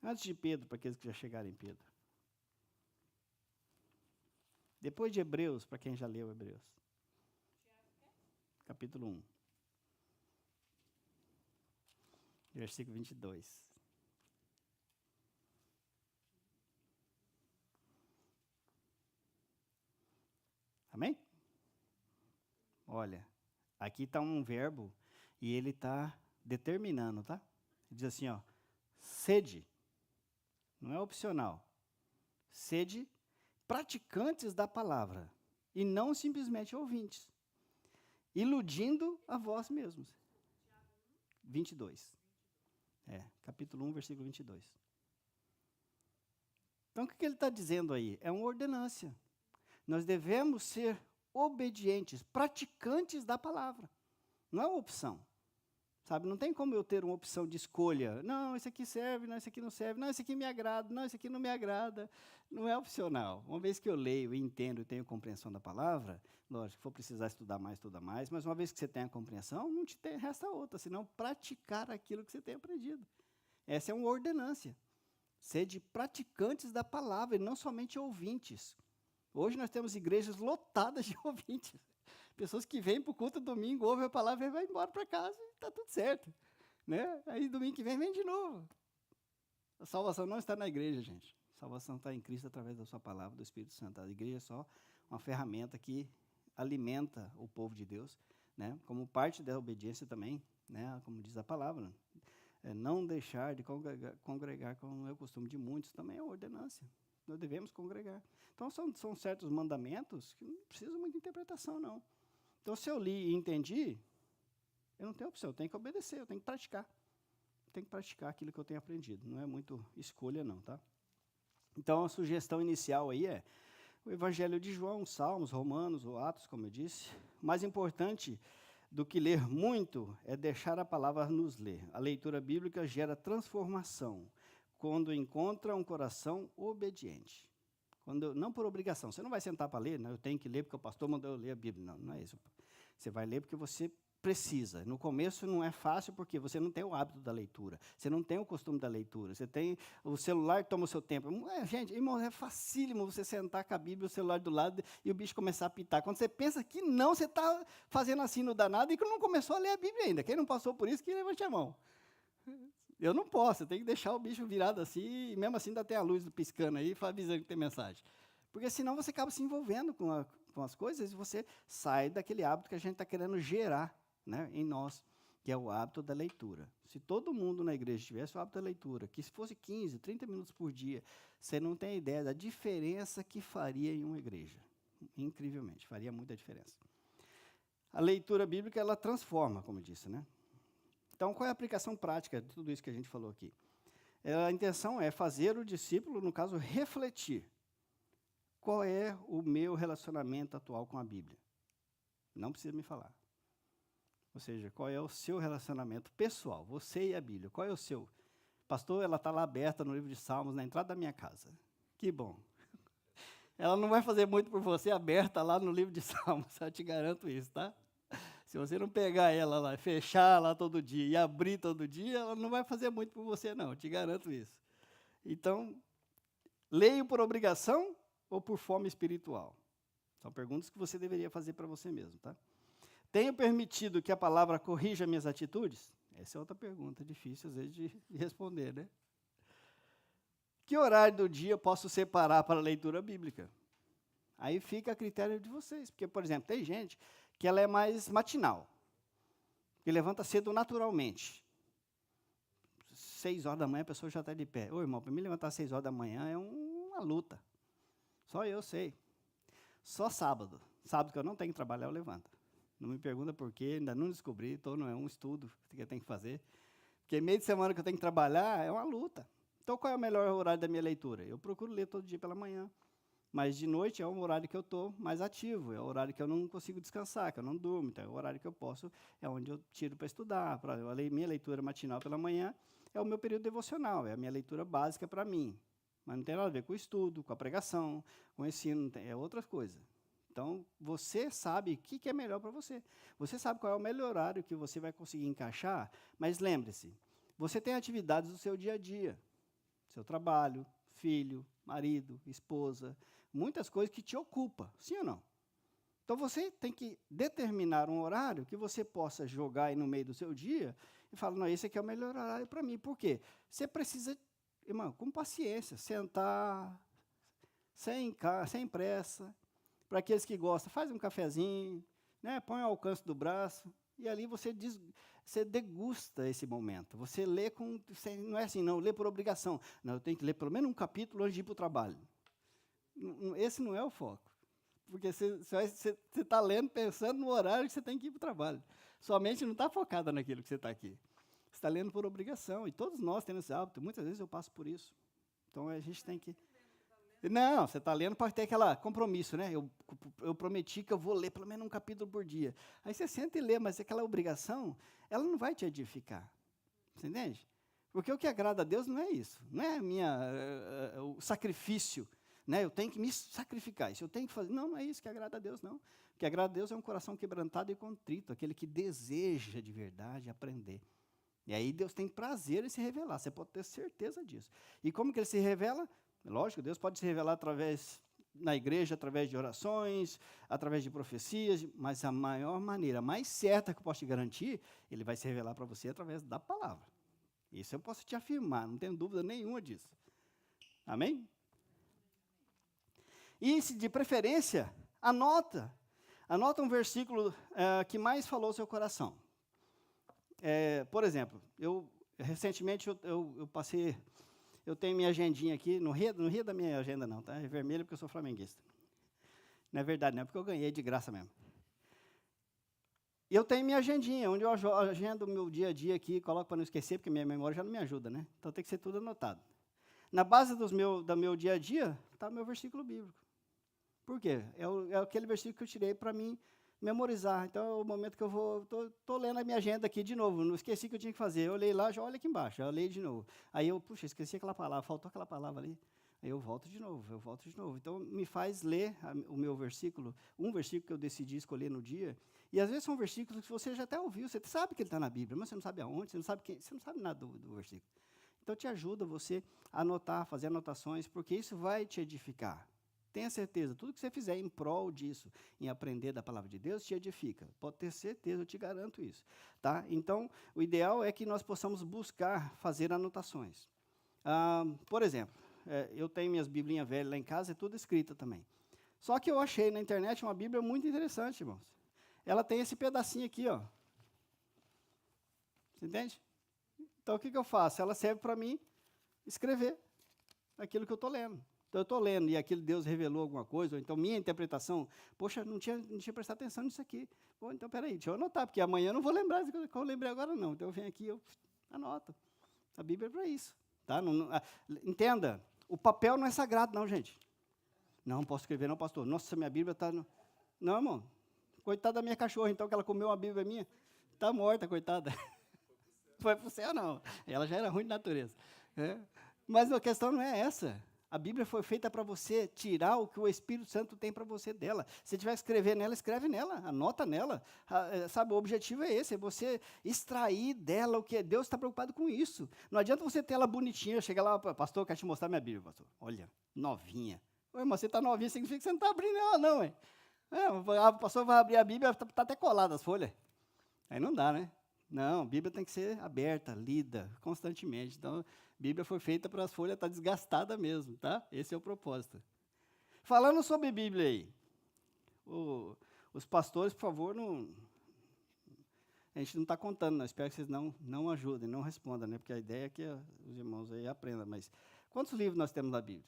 Antes de Pedro, para aqueles que já chegaram em Pedro. Depois de Hebreus, para quem já leu Hebreus. Capítulo 1. Versículo 22. Amém? Olha, aqui está um verbo e ele está determinando, tá? Ele diz assim, ó, sede, não é opcional, sede praticantes da palavra e não simplesmente ouvintes, iludindo a vós mesmos. 22. Capítulo 1, versículo 22. Então, o que ele está dizendo aí? É uma ordenância. Nós devemos ser obedientes, praticantes da palavra. Não é uma opção. Sabe, não tem como eu ter uma opção de escolha. Não, esse aqui serve, não, esse aqui não serve. Não, esse aqui me agrada, não, esse aqui não me agrada. Não é opcional. Uma vez que eu leio, entendo e tenho compreensão da palavra, lógico, vou precisar estudar mais, mas uma vez que você tem a compreensão, não te resta outra, senão praticar aquilo que você tem aprendido. Essa é uma ordenância. Sede praticantes da palavra e não somente ouvintes. Hoje nós temos igrejas lotadas de ouvintes. Pessoas que vêm para o culto domingo, ouvem a palavra e vai embora para casa e está tudo certo. Né? Aí domingo que vem de novo. A salvação não está na igreja, gente. A salvação está em Cristo através da sua palavra, do Espírito Santo. A igreja é só uma ferramenta que alimenta o povo de Deus, né? Como parte da obediência também, né? Como diz a palavra. Não deixar de congregar como é o costume de muitos, também é uma ordenância. Nós devemos congregar. Então, são certos mandamentos que não precisam muita interpretação, não. Então, se eu li e entendi, eu não tenho opção, eu tenho que obedecer, eu tenho que praticar. Eu tenho que praticar aquilo que eu tenho aprendido. Não é muito escolha, não, tá? Então, a sugestão inicial aí é o Evangelho de João, Salmos, Romanos ou Atos, como eu disse. O mais importante do que ler muito é deixar a palavra nos ler. A leitura bíblica gera transformação quando encontra um coração obediente. Não por obrigação. Você não vai sentar para ler, eu tenho que ler porque o pastor mandou eu ler a Bíblia. Não é isso. Você vai ler porque você precisa. No começo não é fácil porque você não tem o hábito da leitura. Você não tem o costume da leitura. Você tem o celular toma o seu tempo. Gente, irmão, é facílimo você sentar com a Bíblia, o celular do lado e o bicho começar a apitar. Quando você pensa que não, você está fazendo assim no danado e que não começou a ler a Bíblia ainda. Quem não passou por isso, que levante a mão. Eu não posso, eu tenho que deixar o bicho virado assim, e mesmo assim ainda tem a luz piscando aí, avisando que tem mensagem. Porque senão você acaba se envolvendo com as coisas e você sai daquele hábito que a gente está querendo gerar, né, em nós, que é o hábito da leitura. Se todo mundo na igreja tivesse o hábito da leitura, que se fosse 15, 30 minutos por dia, você não tem ideia da diferença que faria em uma igreja. Incrivelmente, faria muita diferença. A leitura bíblica, ela transforma, como eu disse, né? Então, qual é a aplicação prática de tudo isso que a gente falou aqui? A intenção é fazer o discípulo, no caso, refletir. Qual é o meu relacionamento atual com a Bíblia? Não precisa me falar. Ou seja, qual é o seu relacionamento pessoal, você e a Bíblia? Qual é o seu? Pastor, ela está lá aberta no livro de Salmos, na entrada da minha casa. Que bom. Ela não vai fazer muito por você aberta lá no livro de Salmos, eu te garanto isso, tá? Se você não pegar ela lá, fechar lá todo dia e abrir todo dia, ela não vai fazer muito por você, não, eu te garanto isso. Então, leio por obrigação ou por fome espiritual? São perguntas que você deveria fazer para você mesmo, tá? Tenho permitido que a palavra corrija minhas atitudes? Essa é outra pergunta difícil, às vezes, de responder, né? Que horário do dia eu posso separar para a leitura bíblica? Aí fica a critério de vocês. Porque, por exemplo, tem gente que ela é mais matinal, que levanta cedo naturalmente. 6 horas da manhã a pessoa já está de pé. Ô, irmão, para me levantar às 6 horas da manhã é uma luta. Só eu sei. Só sábado. Sábado que eu não tenho que trabalhar, eu levanto. Não me pergunta por quê, ainda não descobri, então não é um estudo que eu tenho que fazer. Porque meio de semana que eu tenho que trabalhar é uma luta. Então, qual é o melhor horário da minha leitura? Eu procuro ler todo dia pela manhã. Mas de noite é um horário que eu estou mais ativo, é o horário que eu não consigo descansar, que eu não durmo. Então, é o horário que eu posso, é onde eu tiro para estudar. Minha leitura matinal pela manhã é o meu período devocional, é a minha leitura básica para mim. Mas não tem nada a ver com o estudo, com a pregação, com o ensino, é outra coisa. Então, você sabe o que é melhor para você. Você sabe qual é o melhor horário que você vai conseguir encaixar, mas lembre-se, você tem atividades do seu dia a dia. Seu trabalho, filho, marido, esposa, muitas coisas que te ocupam, sim ou não? Então, você tem que determinar um horário que você possa jogar aí no meio do seu dia e falar, não, esse aqui é o melhor horário para mim. Por quê? Você precisa, irmão, com paciência, sentar, sem pressa. Para aqueles que gostam, faz um cafezinho, né, põe ao alcance do braço, e ali você degusta esse momento. Você lê não é assim, não, lê por obrigação. Não, eu tenho que ler pelo menos um capítulo antes de ir para o trabalho. Esse não é o foco. Porque você está lendo pensando no horário que você tem que ir para o trabalho. Sua mente não está focada naquilo que você está aqui. Você está lendo por obrigação. E todos nós temos esse hábito. Muitas vezes eu passo por isso. Então, a gente tem que... Não, você está lendo para ter aquele compromisso, né? Eu prometi que eu vou ler pelo menos um capítulo por dia. Aí você senta e lê, mas aquela obrigação, ela não vai te edificar. Você entende? Porque o que agrada a Deus não é isso. Não é o sacrifício. Né? Eu tenho que me sacrificar. Isso eu tenho que fazer. Não, não é isso que agrada a Deus, não. O que agrada a Deus é um coração quebrantado e contrito, aquele que deseja de verdade aprender. E aí Deus tem prazer em se revelar. Você pode ter certeza disso. E como que ele se revela? Lógico, Deus pode se revelar na igreja, através de orações, através de profecias, mas a maior maneira, a mais certa que eu posso te garantir, ele vai se revelar para você através da palavra. Isso eu posso te afirmar, não tenho dúvida nenhuma disso. Amém? E, de preferência, anota um versículo que mais falou ao seu coração. Por exemplo, recentemente eu passei... Eu tenho minha agendinha aqui, não ria da minha agenda não, tá? É vermelha porque eu sou flamenguista. Não é verdade, não, é porque eu ganhei de graça mesmo. E eu tenho minha agendinha, onde eu agendo o meu dia a dia aqui, coloco para não esquecer, porque minha memória já não me ajuda, né? Então tem que ser tudo anotado. Na base do meu dia a dia, está o meu versículo bíblico. Por quê? É aquele versículo que eu tirei para mim memorizar. Então, é o momento que eu estou lendo a minha agenda aqui de novo, não esqueci o que eu tinha que fazer. Eu olhei lá, já olha aqui embaixo, eu leio de novo. Aí puxa, esqueci aquela palavra, faltou aquela palavra ali. Aí eu volto de novo. Então, me faz ler o meu versículo, um versículo que eu decidi escolher no dia. E, às vezes, são versículos que você já até ouviu, você sabe que ele está na Bíblia, mas você não sabe aonde, você não sabe nada do versículo. Então, te ajuda você a anotar, fazer anotações, porque isso vai te edificar. Tenha certeza, tudo que você fizer em prol disso, em aprender da palavra de Deus, te edifica. Pode ter certeza, eu te garanto isso. Tá? Então, o ideal é que nós possamos buscar fazer anotações. Por exemplo, eu tenho minhas biblinhas velhas lá em casa, é tudo escrita também. Só que eu achei na internet uma Bíblia muito interessante, irmãos. Ela tem esse pedacinho aqui, ó. Você entende? Então, o que eu faço? Ela serve para mim escrever aquilo que eu estou lendo. Então, eu estou lendo e aquilo Deus revelou alguma coisa, ou então minha interpretação, poxa, não tinha prestado atenção nisso aqui. Bom, então, peraí, deixa eu anotar, porque amanhã eu não vou lembrar do que eu lembrei agora, não. Então, eu venho aqui e eu anoto. A Bíblia é para isso. Tá? Entenda, o papel não é sagrado, não, gente. Não posso escrever, não, pastor. Nossa, minha Bíblia está... Não, irmão. Coitada da minha cachorra, então, que ela comeu uma Bíblia minha. Está morta, coitada. Foi para o céu, não. Ela já era ruim de natureza. Mas a questão não é essa. A Bíblia foi feita para você tirar o que o Espírito Santo tem para você dela. Se tiver que escrever nela, escreve nela, anota nela. Sabe, o objetivo é esse, é você extrair dela o que Deus está preocupado com isso. Não adianta você ter ela bonitinha, chegar lá, pastor, eu quero te mostrar minha Bíblia, pastor. Olha, novinha. Oi, mas você está novinha, significa que você não está abrindo ela, não, hein? O pastor vai abrir a Bíblia, está até colada as folhas. Aí não dá, né? Não, a Bíblia tem que ser aberta, lida constantemente. Então, a Bíblia foi feita para as folhas estar desgastada mesmo, tá? Esse é o propósito. Falando sobre Bíblia aí, os pastores, por favor, a gente não está contando, não. Espero que vocês não ajudem, não respondam, né? Porque a ideia é que os irmãos aí aprendam. Mas quantos livros nós temos na Bíblia?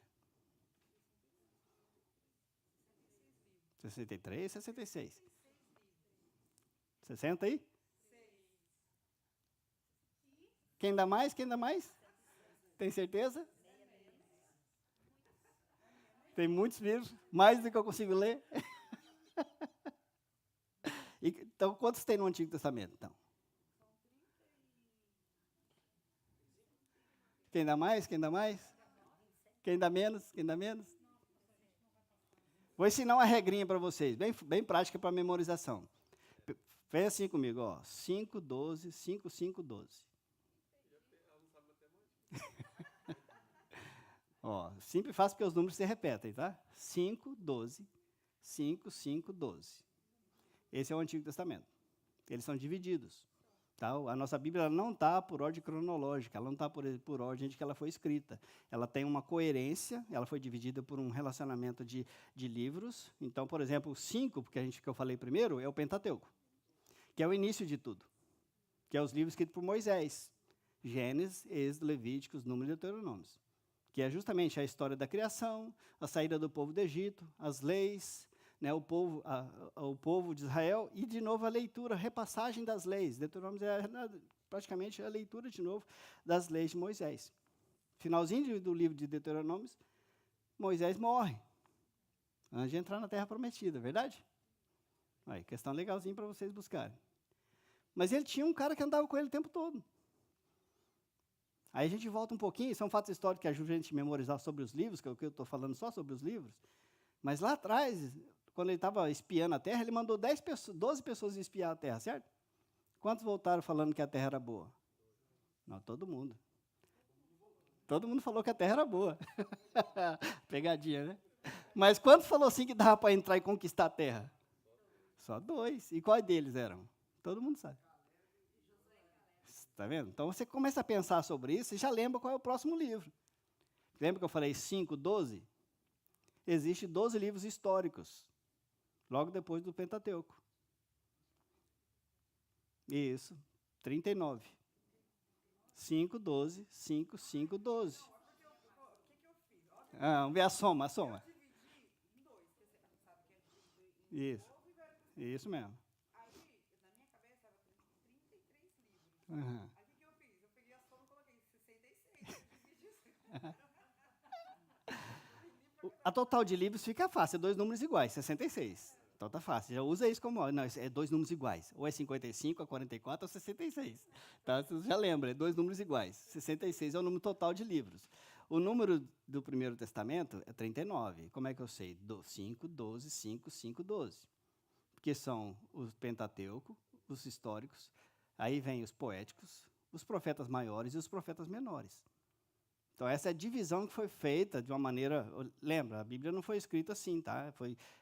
63, 66? 60 aí? Quem dá mais? Quem dá mais? Tem certeza? Tem muitos livros, mais do que eu consigo ler. Então, quantos tem no Antigo Testamento, então? Quem dá mais? Quem dá mais? Quem dá menos? Quem dá menos? Vou ensinar uma regrinha para vocês, bem prática para memorização. Fez assim comigo, ó. 5, 12, 5, 5, 12. Ó, simples e fácil porque os números se repetem, tá? 5, 12, 5, 5, 12. Esse é o Antigo Testamento. Eles são divididos. Tá? A nossa Bíblia ela não está por ordem cronológica, ela não está por ordem de que ela foi escrita. Ela tem uma coerência, ela foi dividida por um relacionamento de livros. Então, por exemplo, o 5, que eu falei primeiro, é o Pentateuco, que é o início de tudo, que é os livros escritos por Moisés. Gênesis, Êxodo, Levíticos, Números e Deuteronômios, que é justamente a história da criação, a saída do povo do Egito, as leis, né, o povo de Israel, e de novo a leitura, a repassagem das leis. Deuteronômios é praticamente a leitura de novo das leis de Moisés. Finalzinho do livro de Deuteronômios, Moisés morre, antes de entrar na Terra Prometida, verdade? Aí, questão legalzinha para vocês buscarem. Mas ele tinha um cara que andava com ele o tempo todo. Aí a gente volta um pouquinho, são fatos históricos que ajudam a gente a memorizar sobre os livros, que é o que eu estou falando só sobre os livros. Mas lá atrás, quando ele estava espiando a Terra, ele mandou 12 pessoas espiar a Terra, certo? Quantos voltaram falando que a Terra era boa? Não, todo mundo. Todo mundo falou que a Terra era boa. Pegadinha, né? Mas quantos falou assim que dava para entrar e conquistar a Terra? Só 2. E quais deles eram? Todo mundo sabe. Está vendo? Então, você começa a pensar sobre isso e já lembra qual é o próximo livro. Lembra que eu falei 5, 12? Existem 12 livros históricos, logo depois do Pentateuco. Isso, 39. 5, 12, 5, 5, 12. Vamos ver a soma, Isso mesmo. Aí, o que eu fiz? Eu peguei a soma e coloquei 66. A total de livros fica fácil, é 2 números iguais, 66. Então tá fácil, já usa isso como... Não, é 2 números iguais, ou é 55, é 44, ou 66. Tá? Você já lembra, é 2 números iguais. 66 é o número total de livros. O número do Primeiro Testamento é 39. Como é que eu sei? 5, 12, 5, 5, 12. Porque são os Pentateuco, os históricos, aí vem os poéticos, os profetas maiores e os profetas menores. Então, essa é a divisão que foi feita de uma maneira... Lembra, a Bíblia não foi escrita assim, tá?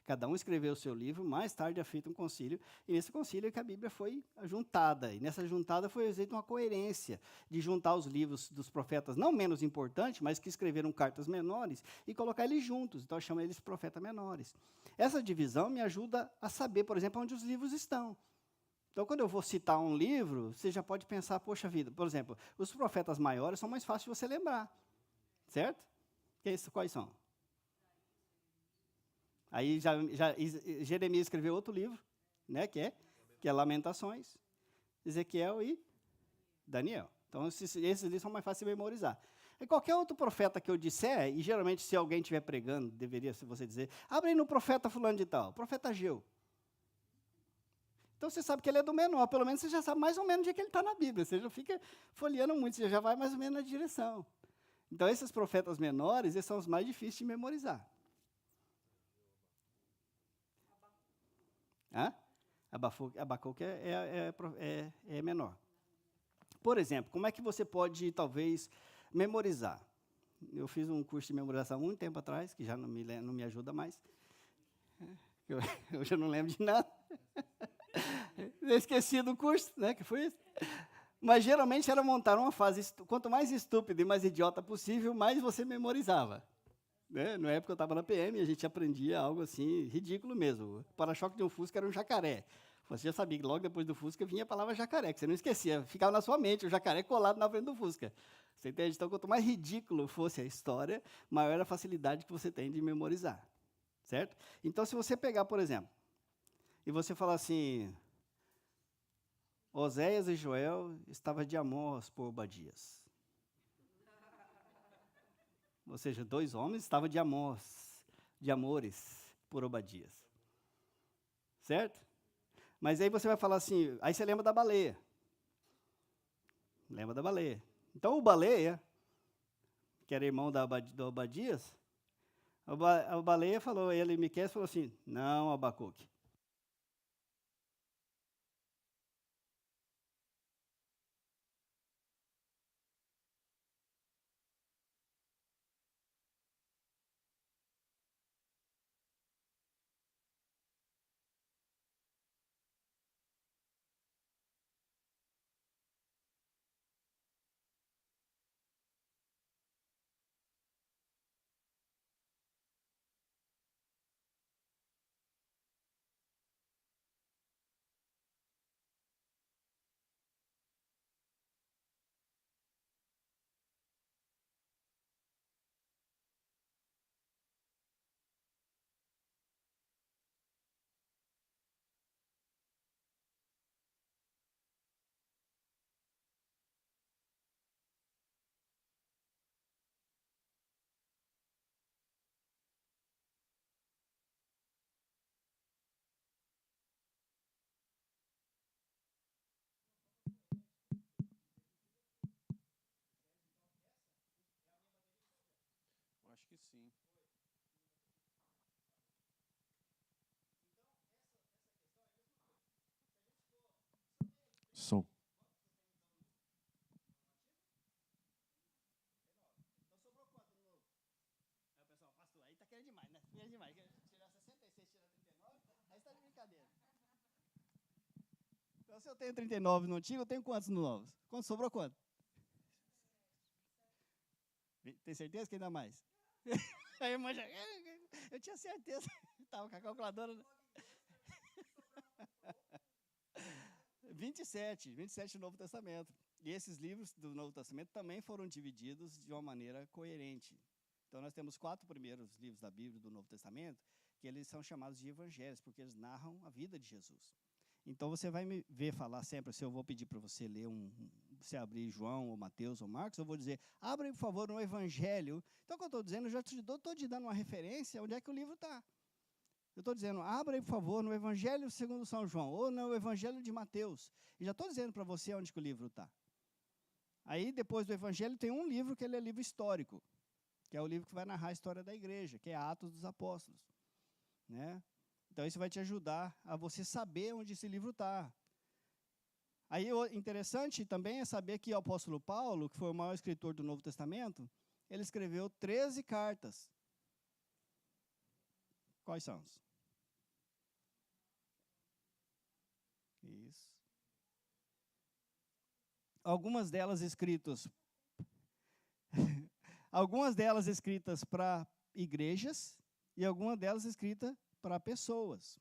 Cada um escreveu o seu livro, mais tarde é feito um concílio, e nesse concílio é que a Bíblia foi juntada. E nessa juntada foi feita uma coerência de juntar os livros dos profetas, não menos importantes, mas que escreveram cartas menores, e colocar eles juntos. Então, eu chamo eles profetas menores. Essa divisão me ajuda a saber, por exemplo, onde os livros estão. Então, quando eu vou citar um livro, você já pode pensar, poxa vida, por exemplo, os profetas maiores são mais fáceis de você lembrar, certo? Quais são? Aí Jeremias escreveu outro livro, né, que é Lamentações, Ezequiel e Daniel. Então, esses livros são mais fáceis de memorizar. E qualquer outro profeta que eu disser, e geralmente se alguém estiver pregando, deveria você dizer, abre aí no profeta fulano de tal, profeta Ageu. Então você sabe que ele é do menor, pelo menos você já sabe mais ou menos onde é que ele está na Bíblia. Você não fica folheando muito, você já vai mais ou menos na direção. Então esses profetas menores, esses são os mais difíceis de memorizar. Hã? Abacuque é menor. Por exemplo, como é que você pode, talvez, memorizar? Eu fiz um curso de memorização há muito tempo atrás, que já não me ajuda mais. Eu já não lembro de nada. Eu esqueci do curso, né, que foi isso. Mas, geralmente, era montar uma frase, quanto mais estúpida e mais idiota possível, mais você memorizava. Né? Na época eu estava na PM e a gente aprendia algo assim, ridículo mesmo. O para-choque de um Fusca era um jacaré. Você já sabia que logo depois do Fusca vinha a palavra jacaré, que você não esquecia, ficava na sua mente, o jacaré colado na frente do Fusca. Você entende? Então, quanto mais ridículo fosse a história, maior a facilidade que você tem de memorizar. Certo? Então, se você pegar, por exemplo, e você falar assim, Oséias e Joel estavam de amor por Obadias. Ou seja, dois homens estavam de amores por Obadias. Certo? Mas aí você vai falar assim, aí você lembra da baleia. Lembra da baleia. Então o baleia, que era irmão do Obadias, a baleia falou, Miqueias falou assim, não, Abacuque. Acho que sim. Som. Então sobrou quanto no novo? Aí o pessoal, pastor, aí tá querendo demais, né? Querendo demais. Tirar 66, tirar 39, aí está de brincadeira. Então se eu tenho 39 no antigo, eu tenho quantos no novo? Sobrou quanto? Tem certeza que ainda mais? Aí a irmã já, eu tinha certeza, estava com a calculadora. 27 do Novo Testamento. E esses livros do Novo Testamento também foram divididos de uma maneira coerente. Então nós temos 4 primeiros livros da Bíblia do Novo Testamento, que eles são chamados de evangelhos, porque eles narram a vida de Jesus. Então você vai me ver falar sempre, se eu vou pedir para você ler você abrir João, ou Mateus, ou Marcos, eu vou dizer, abre, por favor, no Evangelho. Então, o que eu estou dizendo, eu já estou te dando uma referência onde é que o livro está. Eu estou dizendo, abra aí, por favor, no Evangelho segundo São João, ou no Evangelho de Mateus. E já estou dizendo para você onde que o livro está. Aí, depois do Evangelho, tem um livro que ele é livro histórico, que é o livro que vai narrar a história da igreja, que é Atos dos Apóstolos. Né? Então, isso vai te ajudar a você saber onde esse livro está. Aí, o interessante também é saber que o apóstolo Paulo, que foi o maior escritor do Novo Testamento, ele escreveu 13 cartas. Quais são? Isso. Algumas delas escritas para igrejas e algumas delas escritas para pessoas.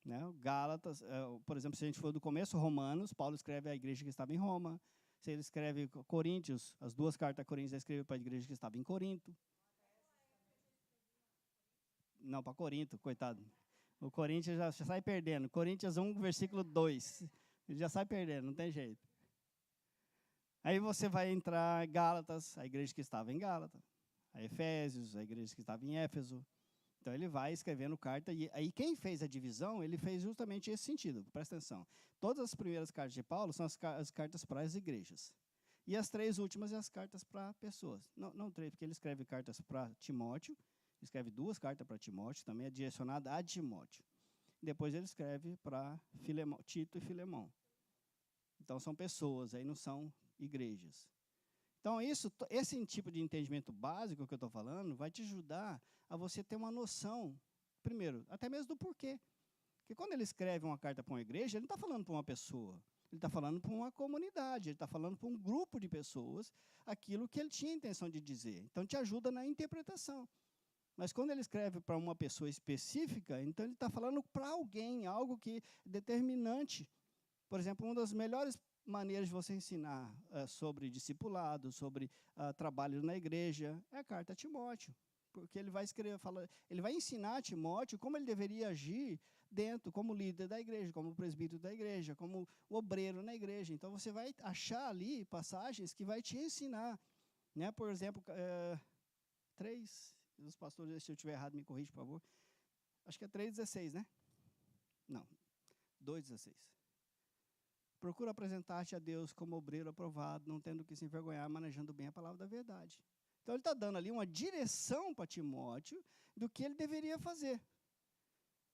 Né? Gálatas, por exemplo, se a gente for do começo, Romanos, Paulo escreve à igreja que estava em Roma. Se ele escreve Coríntios, as 2 cartas a Coríntios, ele escreve para a igreja que estava em Corinto. Não, para Corinto, coitado. O Coríntios já sai perdendo. Coríntios 1, versículo 2. Ele já sai perdendo, não tem jeito. Aí você vai entrar em Gálatas, a igreja que estava em Gálatas, a Efésios, a igreja que estava em Éfeso. Então ele vai escrevendo carta, e aí quem fez a divisão, ele fez justamente esse sentido, presta atenção. Todas as primeiras cartas de Paulo são as cartas para as igrejas. E as 3 últimas são as cartas para pessoas. Não 3, porque ele escreve cartas para Timóteo, escreve 2 cartas para Timóteo, também é direcionada a Timóteo. Depois ele escreve para Tito e Filemão. Então são pessoas, aí não são igrejas. Então esse tipo de entendimento básico que eu estou falando vai te ajudar a você ter uma noção, primeiro, até mesmo do porquê. Porque quando ele escreve uma carta para uma igreja, ele não está falando para uma pessoa, ele está falando para uma comunidade, ele está falando para um grupo de pessoas aquilo que ele tinha intenção de dizer. Então te ajuda na interpretação. Mas quando ele escreve para uma pessoa específica, então ele está falando para alguém, algo que é determinante. Por exemplo, uma das melhores maneiras de você ensinar sobre discipulado, sobre trabalho na igreja, é a carta a Timóteo. Porque ele vai escrever, ele vai ensinar a Timóteo como ele deveria agir dentro, como líder da igreja, como presbítero da igreja, como obreiro na igreja. Então você vai achar ali passagens que vai te ensinar. Né? Por exemplo, 3, os pastores, se eu estiver errado, me corrija, por favor. Acho que é 3,16, né? Não, 2,16. Procura apresentar-te a Deus como obreiro aprovado, não tendo que se envergonhar, manejando bem a palavra da verdade. Então, ele está dando ali uma direção para Timóteo do que ele deveria fazer.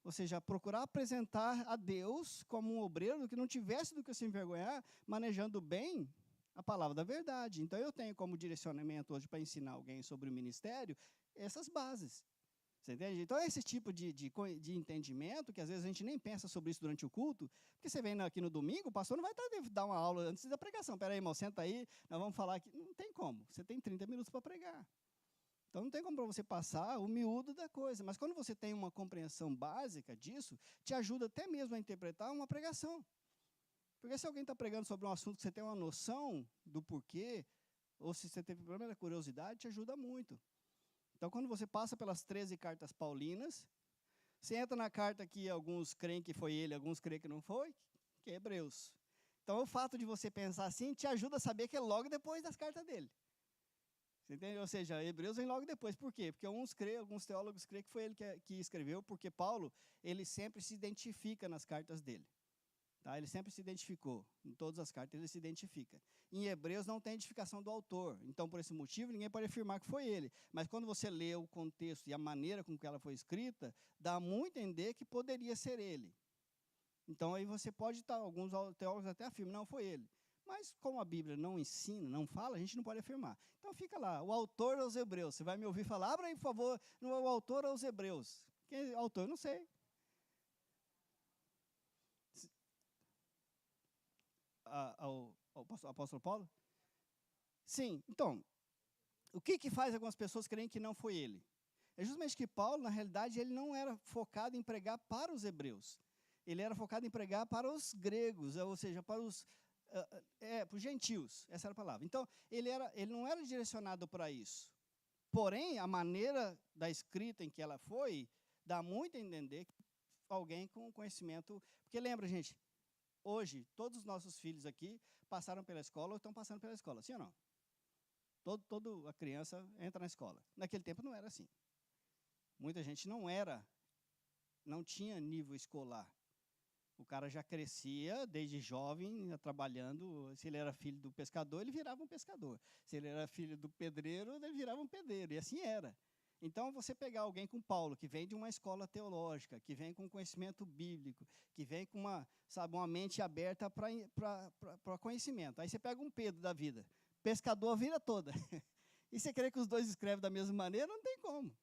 Ou seja, procurar apresentar a Deus como um obreiro que não tivesse do que se envergonhar, manejando bem a palavra da verdade. Então, eu tenho como direcionamento hoje para ensinar alguém sobre o ministério essas bases. Você entende? Então, esse tipo de entendimento, que às vezes a gente nem pensa sobre isso durante o culto, porque você vem aqui no domingo, o pastor não vai dar uma aula antes da pregação. Espera aí, irmão, senta aí, nós vamos falar aqui. Não tem como, você tem 30 minutos para pregar. Então, não tem como para você passar o miúdo da coisa. Mas quando você tem uma compreensão básica disso, te ajuda até mesmo a interpretar uma pregação. Porque se alguém está pregando sobre um assunto que você tem uma noção do porquê, ou se você teve problema da curiosidade, te ajuda muito. Então, quando você passa pelas 13 cartas paulinas, você entra na carta que alguns creem que foi ele, alguns creem que não foi, que é Hebreus. Então, o fato de você pensar assim te ajuda a saber que é logo depois das cartas dele. Você entende? Ou seja, Hebreus vem logo depois. Por quê? Porque alguns teólogos creem que foi ele que escreveu, porque Paulo, ele sempre se identifica nas cartas dele. Tá? Ele sempre se identificou. Em todas as cartas ele se identifica. Em Hebreus não tem identificação do autor. Então, por esse motivo, ninguém pode afirmar que foi ele. Mas quando você lê o contexto e a maneira com que ela foi escrita, dá muito a entender que poderia ser ele. Então, aí você pode estar, alguns teólogos até afirmam, não, foi ele. Mas como a Bíblia não ensina, não fala, a gente não pode afirmar. Então, fica lá, o autor aos Hebreus. Você vai me ouvir falar, abra aí, por favor, o autor aos Hebreus. Quem é o autor? Não sei. Ao apóstolo Paulo? Sim, então, o que faz algumas pessoas creem que não foi ele? É justamente que Paulo, na realidade, ele não era focado em pregar para os hebreus. Ele era focado em pregar para os gregos, ou seja, para os gentios, essa era a palavra. Então, ele não era direcionado para isso. Porém, a maneira da escrita em que ela foi, dá muito a entender que alguém com conhecimento... Porque lembra, gente, hoje, todos os nossos filhos aqui passaram pela escola ou estão passando pela escola, sim ou não? Toda a criança entra na escola. Naquele tempo não era assim. Muita gente não tinha nível escolar. O cara já crescia desde jovem, trabalhando. Se ele era filho do pescador, ele virava um pescador. Se ele era filho do pedreiro, ele virava um pedreiro. E assim era. Então, você pegar alguém como Paulo, que vem de uma escola teológica, que vem com conhecimento bíblico, que vem com uma mente aberta para conhecimento. Aí você pega um Pedro da vida, pescador a vida toda. E você quer que os dois escrevem da mesma maneira? Não tem como.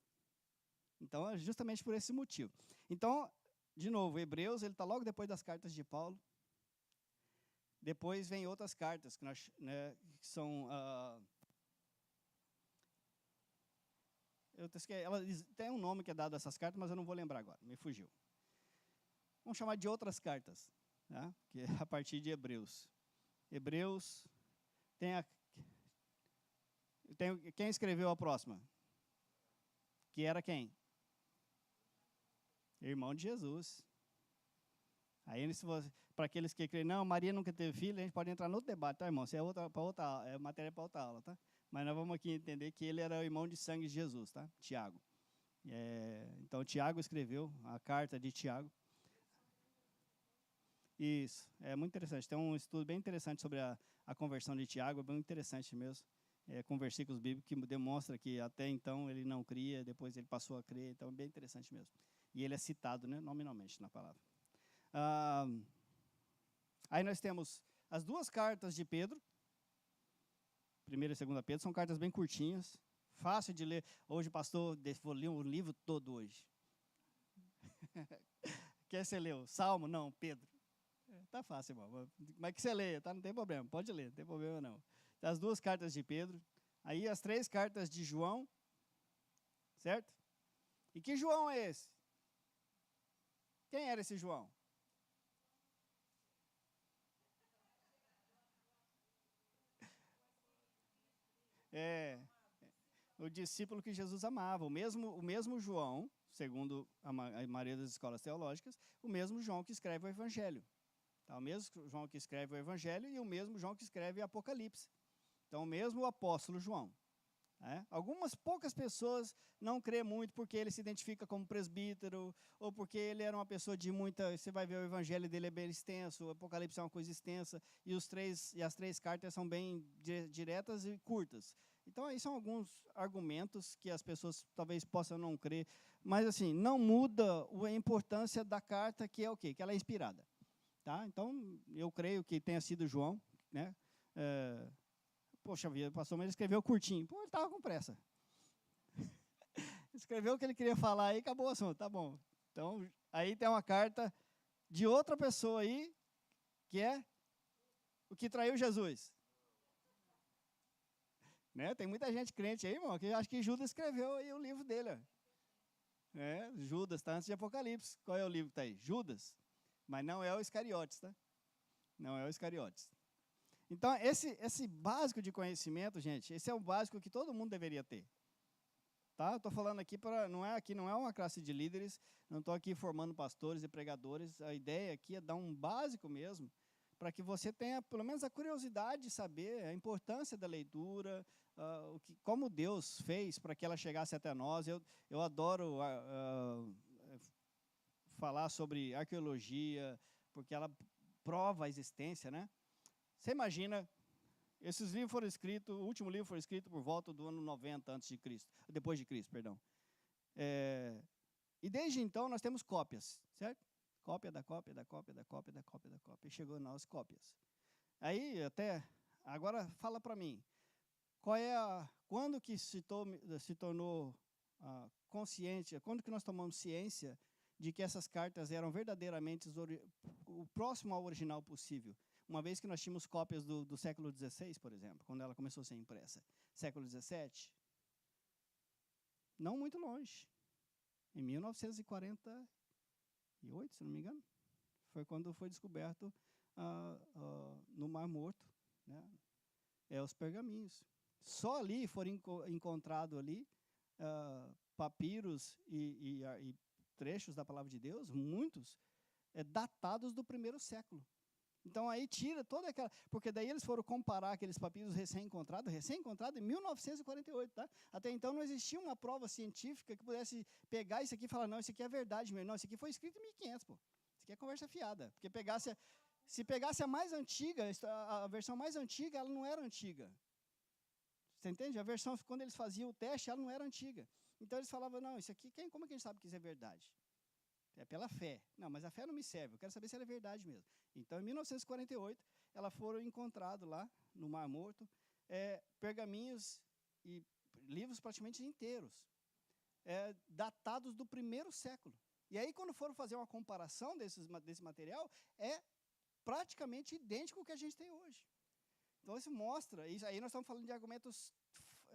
Então, é justamente por esse motivo. Então, de novo, Hebreus, ele está logo depois das cartas de Paulo. Depois vem outras cartas, que são... tem um nome que é dado a essas cartas, mas eu não vou lembrar agora, me fugiu. Vamos chamar de outras cartas, né? Que é a partir de Hebreus. Hebreus, quem escreveu a próxima? Que era quem? Irmão de Jesus. Aí, para aqueles que creem, não, Maria nunca teve filho, a gente pode entrar no outro debate, tá, irmão? Isso é matéria para outra aula, tá? Mas nós vamos aqui entender que ele era o irmão de sangue de Jesus, tá? Tiago. Então, Tiago escreveu a carta de Tiago. Isso, é muito interessante. Tem um estudo bem interessante sobre a conversão de Tiago, é bem interessante mesmo, com versículos bíblicos que demonstra que até então ele não cria, depois ele passou a crer, então é bem interessante mesmo. E ele é citado, né, nominalmente na palavra. Aí nós temos as duas cartas de Pedro, 1ª e 2ª Pedro, são cartas bem curtinhas, fácil de ler. Hoje, pastor, vou ler o livro todo hoje. Quer você leu? Salmo? Não, Pedro. Tá fácil, irmão. Mas que você leia, tá? Não tem problema, pode ler, não tem problema não. As duas cartas de Pedro, aí as 3 cartas de João, certo? E que João é esse? Quem era esse João? O discípulo que Jesus amava, o mesmo João, segundo a maioria das escolas teológicas, o mesmo João que escreve o Evangelho. Tá? O mesmo João que escreve o Evangelho e o mesmo João que escreve o Apocalipse. Então, o mesmo apóstolo João. Algumas poucas pessoas não creem muito porque ele se identifica como presbítero, ou porque ele era uma pessoa de muita... Você vai ver o evangelho dele é bem extenso, o Apocalipse é uma coisa extensa, e as 3 cartas são bem diretas e curtas. Então, aí são alguns argumentos que as pessoas talvez possam não crer, mas assim, não muda a importância da carta, que é o quê? Que ela é inspirada. Tá? Então, eu creio que tenha sido João, né? Poxa vida, pastor, mas ele escreveu curtinho. Pô, ele estava com pressa. Escreveu o que ele queria falar aí, acabou o assunto, tá bom. Então, aí tem uma carta de outra pessoa aí, que é o que traiu Jesus. Né? Tem muita gente crente aí, irmão, que acha que Judas escreveu aí o livro dele. Judas, está antes de Apocalipse. Qual é o livro que está aí? Judas. Mas não é o Iscariotes, tá? Não é o Iscariotes. Então, esse básico de conhecimento, gente, esse é o básico que todo mundo deveria ter. Tá? Estou falando aqui não é uma classe de líderes, não estou aqui formando pastores e pregadores. A ideia aqui é dar um básico mesmo, para que você tenha pelo menos a curiosidade de saber a importância da leitura, como Deus fez para que ela chegasse até nós. Eu adoro falar sobre arqueologia, porque ela prova a existência, né? Você imagina, esses livros foram escritos, o último livro foi escrito por volta do ano 90 depois de Cristo, perdão. E desde então nós temos cópias, certo? Cópia da cópia, da cópia, da cópia, da cópia, da cópia. E chegou nas cópias. Aí agora fala para mim, quando que se tornou consciente, quando que nós tomamos ciência de que essas cartas eram verdadeiramente o próximo ao original possível? Uma vez que nós tínhamos cópias do século XVI, por exemplo, quando ela começou a ser impressa. Século XVII? Não muito longe. Em 1948, se não me engano, foi quando foi descoberto no Mar Morto, né, os pergaminhos. Só ali foram encontrados ali papiros e trechos da palavra de Deus, muitos, datados do 1º século. Então, aí tira toda aquela... Porque daí eles foram comparar aqueles papiros recém-encontrados em 1948, tá? Até então não existia uma prova científica que pudesse pegar isso aqui e falar, não, isso aqui é verdade mesmo. Não, isso aqui foi escrito em 1500, pô. Isso aqui é conversa fiada. Porque se pegasse a mais antiga, a versão mais antiga, ela não era antiga. Você entende? A versão, quando eles faziam o teste, ela não era antiga. Então, eles falavam, não, isso aqui, como é que a gente sabe que isso é verdade? É pela fé. Não, mas a fé não me serve, eu quero saber se ela é verdade mesmo. Então, em 1948, elas foram encontradas lá, no Mar Morto, pergaminhos e livros praticamente inteiros, datados do 1º século. E aí, quando foram fazer uma comparação desse material, é praticamente idêntico ao que a gente tem hoje. Então, isso mostra, isso aí nós estamos falando de argumentos,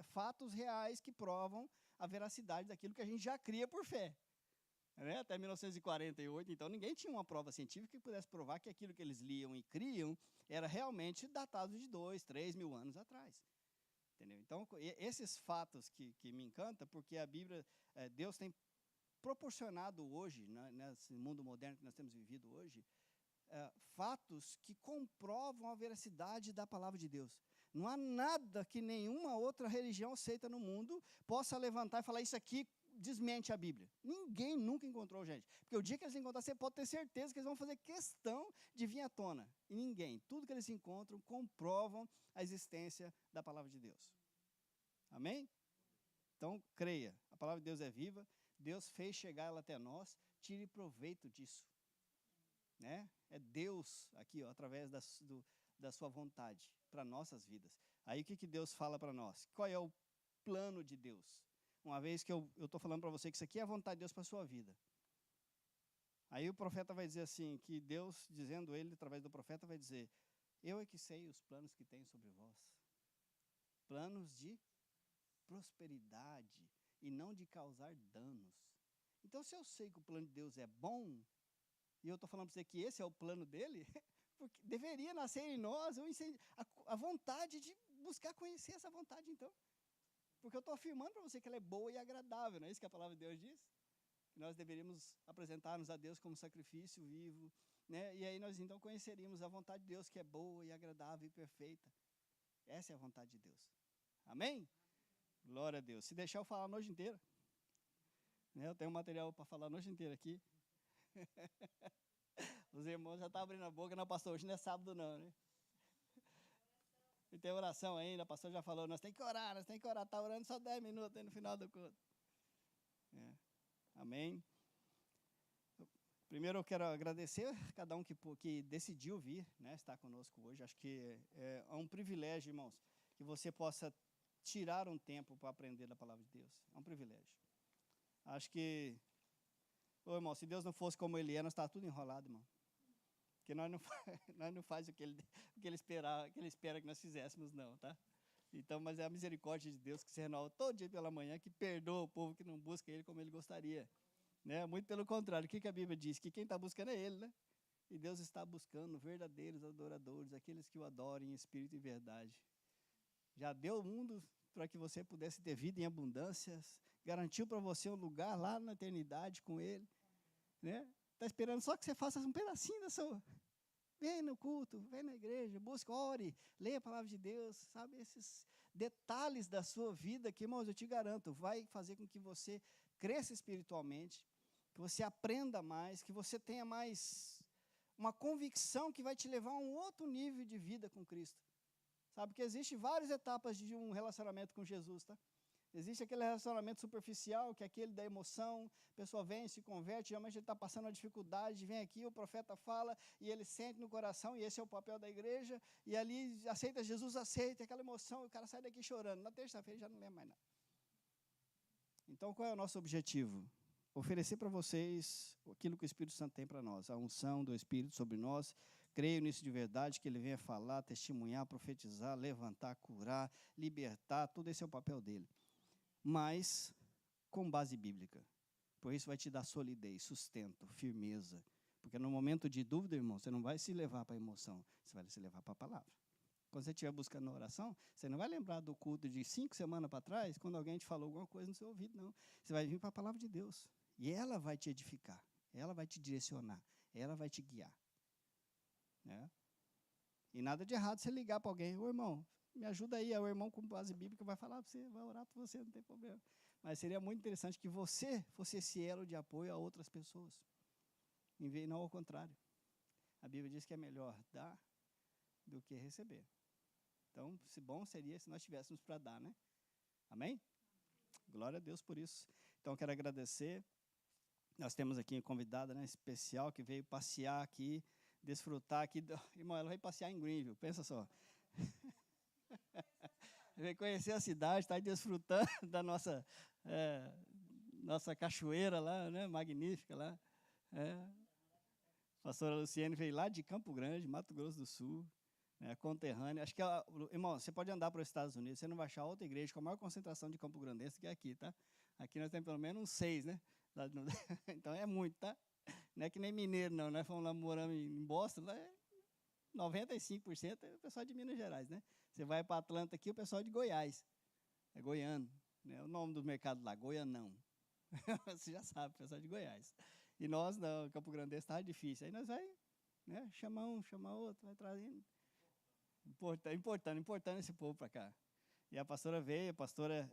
fatos reais que provam a veracidade daquilo que a gente já cria por fé. Até 1948, então ninguém tinha uma prova científica que pudesse provar que aquilo que eles liam e criam era realmente datado de 2, 3 mil anos atrás. Entendeu? Então, esses fatos que me encantam, porque a Bíblia, Deus tem proporcionado hoje, nesse mundo moderno que nós temos vivido hoje, fatos que comprovam a veracidade da palavra de Deus. Não há nada que nenhuma outra religião aceita no mundo possa levantar e falar isso aqui desmente a Bíblia. Ninguém nunca encontrou, gente. Porque o dia que eles encontrar, você pode ter certeza que eles vão fazer questão de vir à tona. E ninguém. Tudo que eles encontram comprovam a existência da palavra de Deus. Amém? Então, creia. A palavra de Deus é viva. Deus fez chegar ela até nós. Tire proveito disso. Né? É Deus aqui, ó, através da sua vontade para nossas vidas. Aí o que Deus fala para nós? Qual é o plano de Deus? Uma vez que eu estou falando para você que isso aqui é a vontade de Deus para a sua vida. Aí o profeta vai dizer assim, que Deus, dizendo ele, através do profeta, vai dizer, eu é que sei os planos que tenho sobre vós. Planos de prosperidade e não de causar danos. Então, se eu sei que o plano de Deus é bom, e eu estou falando para você que esse é o plano dele, porque deveria nascer em nós a vontade de buscar conhecer essa vontade, então. Porque eu estou afirmando para você que ela é boa e agradável, não é isso que a palavra de Deus diz? Que nós deveríamos apresentar-nos a Deus como sacrifício vivo, né? E aí nós então conheceríamos a vontade de Deus que é boa e agradável e perfeita. Essa é a vontade de Deus. Amém? Glória a Deus. Se deixar eu falar a noite inteira, né? Eu tenho material para falar a noite inteira aqui. Os irmãos já estão abrindo a boca, não, pastor, hoje não é sábado não, né? E tem oração ainda, o pastor já falou, nós temos que orar, está orando só 10 minutos aí no final do culto. Amém? Primeiro eu quero agradecer a cada um que decidiu vir, né, estar conosco hoje. Acho que é um privilégio, irmãos, que você possa tirar um tempo para aprender da palavra de Deus. É um privilégio. Acho que, irmão, se Deus não fosse como Ele é, nós estávamos tudo enrolado, irmão. Porque nós não faz o que ele espera que nós fizéssemos, não, tá? Então, mas é a misericórdia de Deus que se renova todo dia pela manhã, que perdoa o povo que não busca Ele como Ele gostaria. Né? Muito pelo contrário, o que a Bíblia diz? Que quem está buscando é Ele, né? E Deus está buscando verdadeiros adoradores, aqueles que o adorem em espírito e verdade. Já deu o mundo para que você pudesse ter vida em abundância, garantiu para você um lugar lá na eternidade com Ele, né? Está esperando só que você faça um pedacinho da sua. Vem no culto, vem na igreja, busca, ore, leia a palavra de Deus, sabe? Esses detalhes da sua vida que, irmãos, eu te garanto, vai fazer com que você cresça espiritualmente, que você aprenda mais, que você tenha mais uma convicção que vai te levar a um outro nível de vida com Cristo. Sabe? Porque existem várias etapas de um relacionamento com Jesus, tá? Existe aquele relacionamento superficial, que é aquele da emoção, a pessoa vem, se converte, geralmente ele está passando uma dificuldade, vem aqui, o profeta fala, e ele sente no coração, e esse é o papel da igreja, e ali aceita Jesus, aceita aquela emoção, e o cara sai daqui chorando. Na terça-feira já não lembra mais nada. Então, qual é o nosso objetivo? Oferecer para vocês aquilo que o Espírito Santo tem para nós, a unção do Espírito sobre nós. Creio nisso de verdade, que ele venha falar, testemunhar, profetizar, levantar, curar, libertar, tudo esse é o papel dele. Mas com base bíblica. Por isso vai te dar solidez, sustento, firmeza. Porque no momento de dúvida, irmão, você não vai se levar para a emoção, você vai se levar para a palavra. Quando você estiver buscando na oração, você não vai lembrar do culto de 5 semanas para trás, quando alguém te falou alguma coisa no seu ouvido, não. Você vai vir para a palavra de Deus. E ela vai te edificar, ela vai te direcionar, ela vai te guiar. Né? E nada de errado você ligar para alguém, ô irmão, me ajuda aí, o irmão com base bíblica vai falar para você, vai orar por você, não tem problema. Mas seria muito interessante que você fosse esse elo de apoio a outras pessoas. Em vez, não ao contrário. A Bíblia diz que é melhor dar do que receber. Então, se bom seria se nós tivéssemos para dar, né? Amém? Glória a Deus por isso. Então, quero agradecer. Nós temos aqui uma convidada, né, especial que veio passear aqui, desfrutar aqui. Irmão, ela vai passear em Greenville, pensa só. Veio conhecer a cidade, está desfrutando da nossa cachoeira lá, né, magnífica lá. A pastora Luciene veio lá de Campo Grande, Mato Grosso do Sul, conterrânea. Acho que, irmão, você pode andar para os Estados Unidos, você não vai achar outra igreja com a maior concentração de Campo Grandense que aqui, tá? Aqui nós temos pelo menos uns 6, né? Então é muito, tá? Não é que nem mineiro, não. Nós fomos lá, moramos em Boston, lá é 95% é o pessoal de Minas Gerais, né? Você vai para Atlanta aqui, o pessoal de Goiás. É goiano. Né? O nome do mercado lá, Goianão. Você já sabe, o pessoal de Goiás. E nós, não, Campo Grande estava difícil. Aí nós vai né? Chama um, chama outro, vai trazendo. Importando esse povo para cá. E a pastora veio, a pastora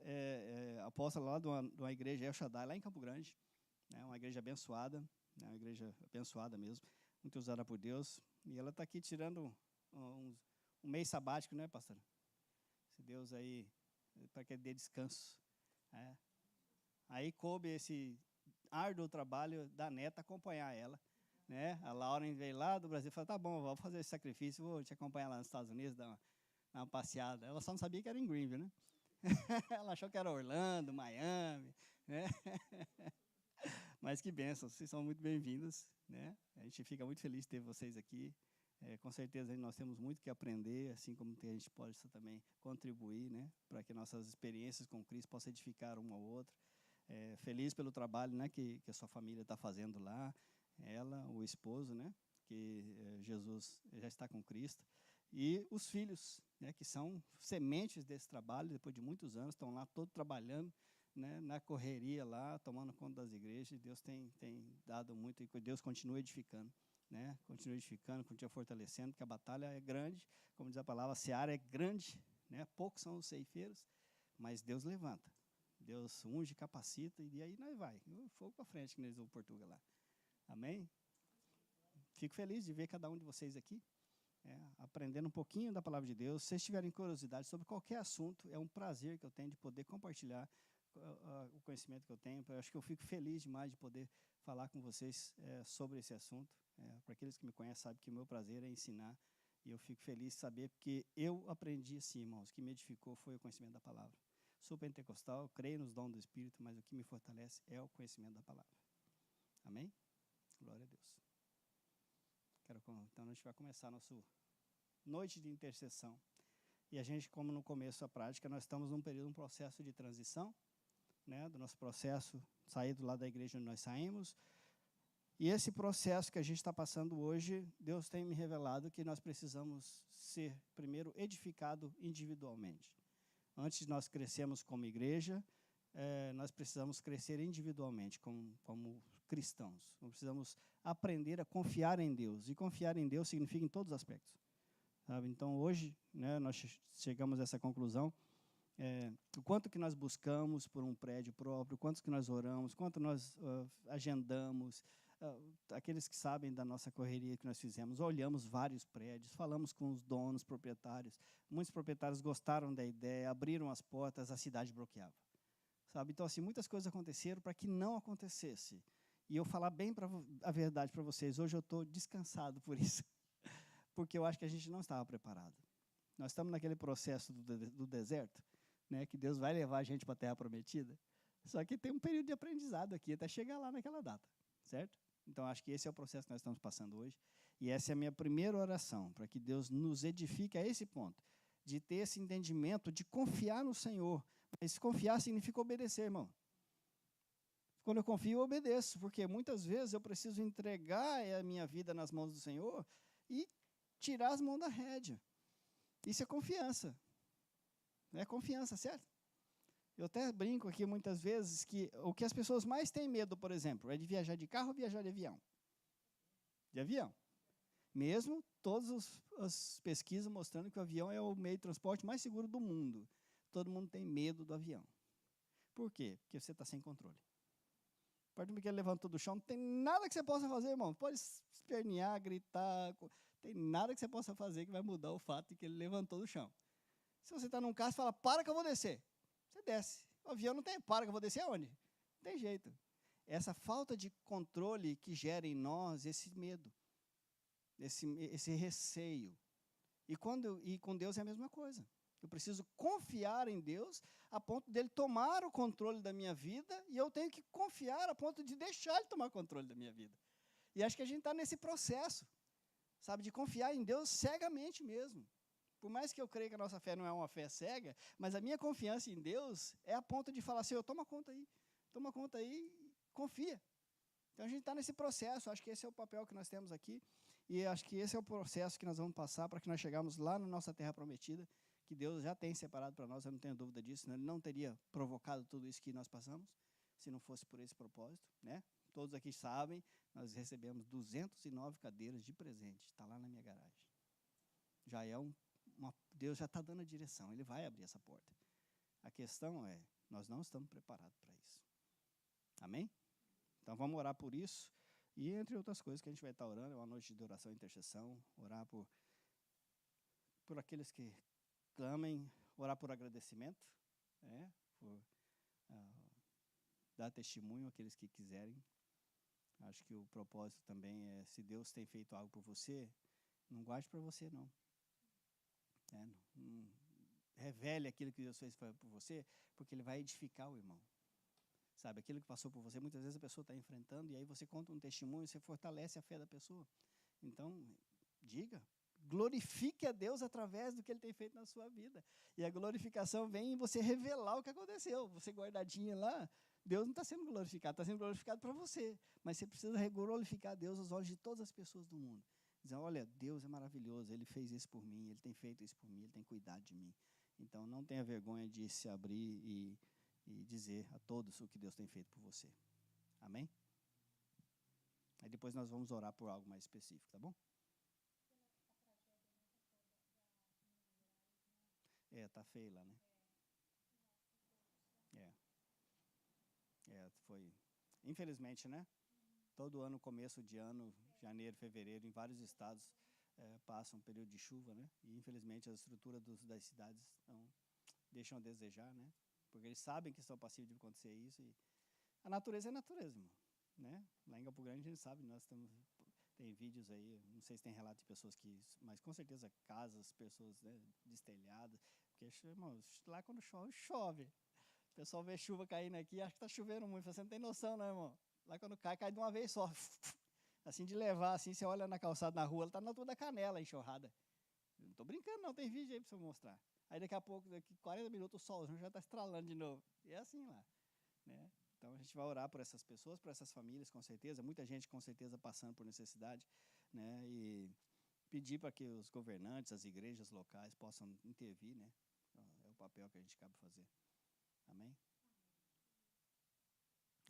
apóstola lá de uma igreja El Shaddai, lá em Campo Grande, né? Uma igreja abençoada, né? Uma igreja abençoada mesmo, muito usada por Deus. E ela está aqui tirando um mês sabático, né, pastora? Se Deus aí, para que ele dê descanso. Né? Aí coube esse árduo trabalho da neta acompanhar ela. Né? A Lauren veio lá do Brasil e falou, tá bom, vou fazer esse sacrifício, vou te acompanhar lá nos Estados Unidos, dar uma passeada. Ela só não sabia que era em Greenville, né? Ela achou que era Orlando, Miami, né? Mas que bênção, vocês são muito bem-vindos, né? A gente fica muito feliz de ter vocês aqui. Com certeza nós temos muito que aprender, assim como a gente pode também contribuir, né? Para que nossas experiências com Cristo possam edificar um ao outro. Feliz pelo trabalho, né, que a sua família está fazendo lá. Ela, o esposo, né, que Jesus já está com Cristo, e os filhos, né, que são sementes desse trabalho, depois de muitos anos, estão lá todos trabalhando, né, na correria lá, tomando conta das igrejas. Deus tem dado muito, e Deus continua edificando, né, continua fortalecendo, porque a batalha é grande, como diz a palavra, a seara é grande, né, poucos são os ceifeiros, mas Deus levanta, Deus unge, capacita, e aí nós vai, fogo para frente, que nós vamos Portugal lá. Amém? Fico feliz de ver cada um de vocês aqui, aprendendo um pouquinho da palavra de Deus. Se vocês tiverem curiosidade sobre qualquer assunto, é um prazer que eu tenho de poder compartilhar o conhecimento que eu tenho. Eu acho que eu fico feliz demais de poder falar com vocês sobre esse assunto. Para aqueles que me conhecem, sabem que o meu prazer é ensinar, e eu fico feliz de saber, porque eu aprendi assim, irmãos, o que me edificou foi o conhecimento da palavra. Sou pentecostal, creio nos dons do Espírito, mas o que me fortalece é o conhecimento da palavra. Amém? Glória a Deus. Então, a gente vai começar a nossa noite de intercessão. E a gente, como no começo da prática, nós estamos num período, um processo de transição, né, do nosso processo, saído lá da igreja onde nós saímos. E esse processo que a gente está passando hoje, Deus tem me revelado que nós precisamos ser, primeiro, edificado individualmente. Antes de nós crescermos como igreja, nós precisamos crescer individualmente, como cristãos. Nós precisamos aprender a confiar em Deus. E confiar em Deus significa em todos os aspectos. Sabe? Então, hoje, né, nós chegamos a essa conclusão. O quanto que nós buscamos por um prédio próprio, quanto que nós oramos, quanto nós agendamos. Aqueles que sabem da nossa correria que nós fizemos, olhamos vários prédios, falamos com os donos, proprietários. Muitos proprietários gostaram da ideia, abriram as portas, a cidade bloqueava. Sabe? Então, assim, muitas coisas aconteceram para que não acontecesse. E eu falar bem a verdade para vocês, hoje eu estou descansado por isso, porque eu acho que a gente não estava preparado. Nós estamos naquele processo do deserto, né, que Deus vai levar a gente para a Terra Prometida, só que tem um período de aprendizado aqui, até chegar lá naquela data, certo? Então, acho que esse é o processo que nós estamos passando hoje, e essa é a minha primeira oração, para que Deus nos edifique a esse ponto, de ter esse entendimento, de confiar no Senhor. Mas confiar significa obedecer, irmão. Quando eu confio, eu obedeço, porque muitas vezes eu preciso entregar a minha vida nas mãos do Senhor e tirar as mãos da rédea. Isso é confiança. É confiança, certo? Eu até brinco aqui muitas vezes que o que as pessoas mais têm medo, por exemplo, é de viajar de carro ou viajar de avião? De avião. Mesmo todas as pesquisas mostrando que o avião é o meio de transporte mais seguro do mundo. Todo mundo tem medo do avião. Por quê? Porque você está sem controle. A partir do momento que ele levantou do chão, não tem nada que você possa fazer, irmão. Pode espernear, gritar, tem nada que você possa fazer que vai mudar o fato de que ele levantou do chão. Se você está num carro, você fala, para que eu vou descer. Você desce. O avião não tem, para que eu vou descer aonde? Não tem jeito. Essa falta de controle que gera em nós esse medo, esse receio. E com Deus é a mesma coisa. Eu preciso confiar em Deus a ponto dele tomar o controle da minha vida, e eu tenho que confiar a ponto de deixar ele tomar o controle da minha vida. E acho que a gente está nesse processo, sabe, de confiar em Deus cegamente mesmo. Por mais que eu creia que a nossa fé não é uma fé cega, mas a minha confiança em Deus é a ponto de falar assim, toma conta aí, confia. Então a gente está nesse processo, acho que esse é o papel que nós temos aqui, e acho que esse é o processo que nós vamos passar para que nós chegamos lá na nossa terra prometida, que Deus já tem separado para nós, eu não tenho dúvida disso, né? Ele não teria provocado tudo isso que nós passamos, se não fosse por esse propósito, né? Todos aqui sabem, nós recebemos 209 cadeiras de presente. Está lá na minha garagem. Já é Deus já está dando a direção. Ele vai abrir essa porta. A questão é, nós não estamos preparados para isso. Amém? Então, vamos orar por isso. E, entre outras coisas que a gente vai estar orando, é uma noite de oração e intercessão. Orar por aqueles que clamem. Orar por agradecimento. Por dar testemunho àqueles que quiserem. Acho que o propósito também é, se Deus tem feito algo por você, não guarde para você, não. Não revele aquilo que Deus fez por você, porque Ele vai edificar o irmão. Sabe, aquilo que passou por você, muitas vezes a pessoa está enfrentando, e aí você conta um testemunho, você fortalece a fé da pessoa. Então, diga, glorifique a Deus através do que Ele tem feito na sua vida. E a glorificação vem em você revelar o que aconteceu. Você guardadinha lá, Deus não está sendo glorificado, está sendo glorificado para você. Mas você precisa glorificar a Deus aos olhos de todas as pessoas do mundo. Dizendo, olha, Deus é maravilhoso, Ele fez isso por mim, Ele tem feito isso por mim, Ele tem cuidado de mim. Então, não tenha vergonha de se abrir e dizer a todos o que Deus tem feito por você. Amém? Aí depois nós vamos orar por algo mais específico, tá bom? Tá feio lá, né? Foi. Infelizmente, né? Todo ano, começo de ano, janeiro, fevereiro, em vários estados, passa um período de chuva, né? E, infelizmente, a estrutura das cidades deixam a desejar, né? Porque eles sabem que estão passíveis de acontecer isso. E a natureza é natureza, irmão, né? Lá em Campo Grande, a gente sabe, tem vídeos aí, não sei se tem relato de pessoas mas com certeza casas, pessoas, né, destelhadas. Porque, irmão, lá quando chove. O pessoal vê chuva caindo aqui, acha que está chovendo muito. Você não tem noção, não, irmão. Lá quando cai de uma vez só. Assim, de levar, assim, você olha na calçada, na rua, ela está na altura da canela, enxurrada. Não estou brincando, não, tem vídeo aí para você mostrar. Aí daqui a pouco, daqui 40 minutos, o solzão já está estralando de novo. E é assim lá, né? Então, a gente vai orar por essas pessoas, por essas famílias, com certeza. Muita gente, com certeza, passando por necessidade, né? E pedir para que os governantes, as igrejas locais possam intervir, né? É o papel que a gente cabe fazer. Amém?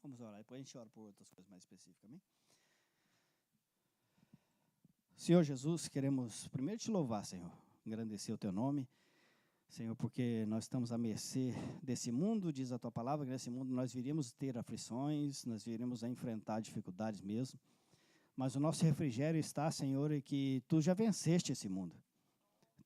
Vamos orar. Depois a gente ora por outras coisas mais específicas. Amém? Senhor Jesus, queremos primeiro te louvar, Senhor. Engrandecer o teu nome. Senhor, porque nós estamos à mercê desse mundo, diz a tua palavra, que nesse mundo nós viríamos ter aflições, nós viríamos a enfrentar dificuldades mesmo. Mas o nosso refrigério está, Senhor, em que tu já venceste esse mundo.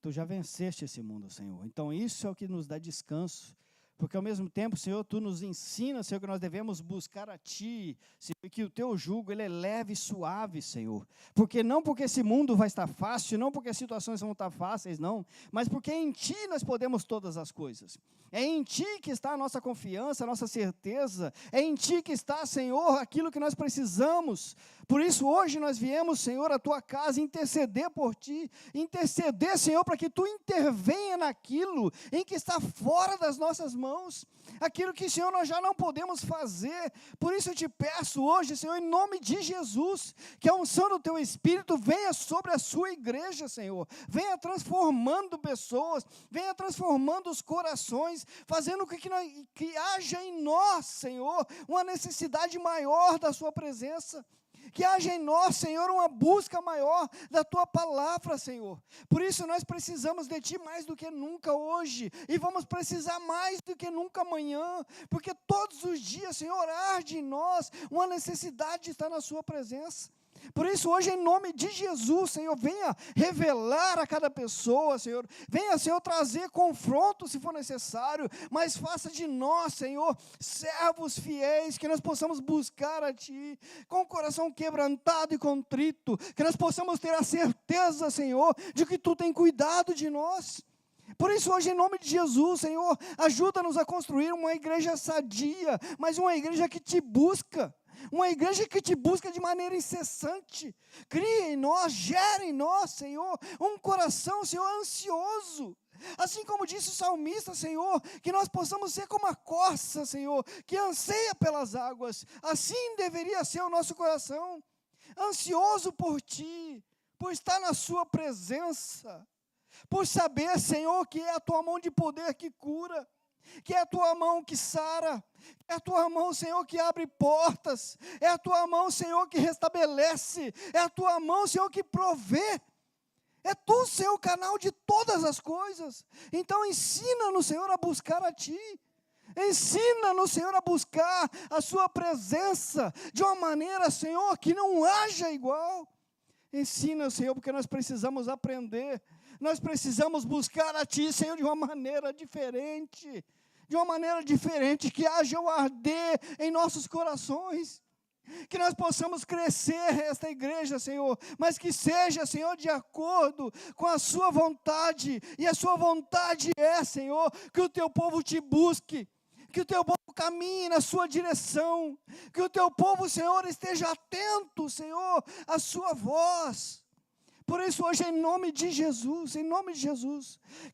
Tu já venceste esse mundo, Senhor. Então isso é o que nos dá descanso. Porque ao mesmo tempo, Senhor, tu nos ensina, Senhor, que nós devemos buscar a ti, Senhor, que o teu jugo, ele é leve e suave, Senhor. Porque não porque esse mundo vai estar fácil, não porque as situações vão estar fáceis, não, mas porque em ti nós podemos todas as coisas. É em ti que está a nossa confiança, a nossa certeza, é em ti que está, Senhor, aquilo que nós precisamos. Por isso, hoje nós viemos, Senhor, à tua casa interceder por ti, interceder, Senhor, para que tu intervenha naquilo em que está fora das nossas mãos, aquilo que, Senhor, nós já não podemos fazer. Por isso eu te peço hoje, Senhor, em nome de Jesus, que a unção do teu Espírito venha sobre a sua igreja, Senhor, venha transformando pessoas, venha transformando os corações, fazendo com que haja em nós, Senhor, uma necessidade maior da sua presença. Que haja em nós, Senhor, uma busca maior da Tua palavra, Senhor. Por isso nós precisamos de Ti mais do que nunca hoje, e vamos precisar mais do que nunca amanhã, porque todos os dias, Senhor, arde em nós uma necessidade de estar na Sua presença. Por isso, hoje, em nome de Jesus, Senhor, venha revelar a cada pessoa, Senhor, venha, Senhor, trazer confronto se for necessário, mas faça de nós, Senhor, servos fiéis, que nós possamos buscar a Ti, com o coração quebrantado e contrito, que nós possamos ter a certeza, Senhor, de que Tu tem cuidado de nós. Por isso, hoje, em nome de Jesus, Senhor, ajuda-nos a construir uma igreja sadia, mas uma igreja que Te busca. Uma igreja que te busca de maneira incessante. Cria em nós, gera em nós, Senhor, um coração, Senhor, ansioso. Assim como disse o salmista, Senhor, que nós possamos ser como a corça, Senhor, que anseia pelas águas. Assim deveria ser o nosso coração, ansioso por Ti, por estar na Sua presença, por saber, Senhor, que é a Tua mão de poder que cura. que é a tua mão que sara, é a tua mão, Senhor, que abre portas, é a tua mão, Senhor, que restabelece, é a tua mão, Senhor, que provê. É tu, Senhor, o canal de todas as coisas. Então ensina-nos, Senhor, a buscar a Ti. Ensina-nos, Senhor, a buscar a Sua presença de uma maneira, Senhor, que não haja igual. Ensina, Senhor, porque nós precisamos aprender. Nós precisamos buscar a Ti, Senhor, de uma maneira diferente. De uma maneira diferente, que haja o arder em nossos corações. Que nós possamos crescer esta igreja, Senhor, mas que seja, Senhor, de acordo com a Sua vontade. E a Sua vontade é, Senhor, que o Teu povo Te busque, que o Teu povo caminhe na Sua direção, que o Teu povo, Senhor, esteja atento, Senhor, à Sua voz. Por isso hoje, em nome de Jesus,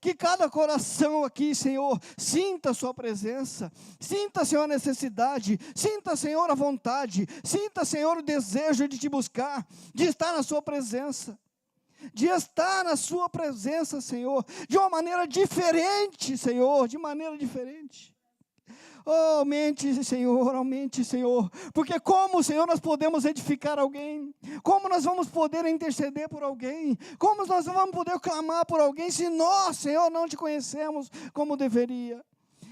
que cada coração aqui, Senhor, sinta a Sua presença, sinta, Senhor, a necessidade, sinta, Senhor, a vontade, sinta, Senhor, o desejo de Te buscar, de estar na Sua presença, Senhor, de uma maneira diferente, Senhor, de maneira diferente. Oh, aumente, Senhor, porque como, Senhor, nós podemos edificar alguém? Como nós vamos poder interceder por alguém? Como nós vamos poder clamar por alguém se nós, Senhor, não Te conhecemos como deveria?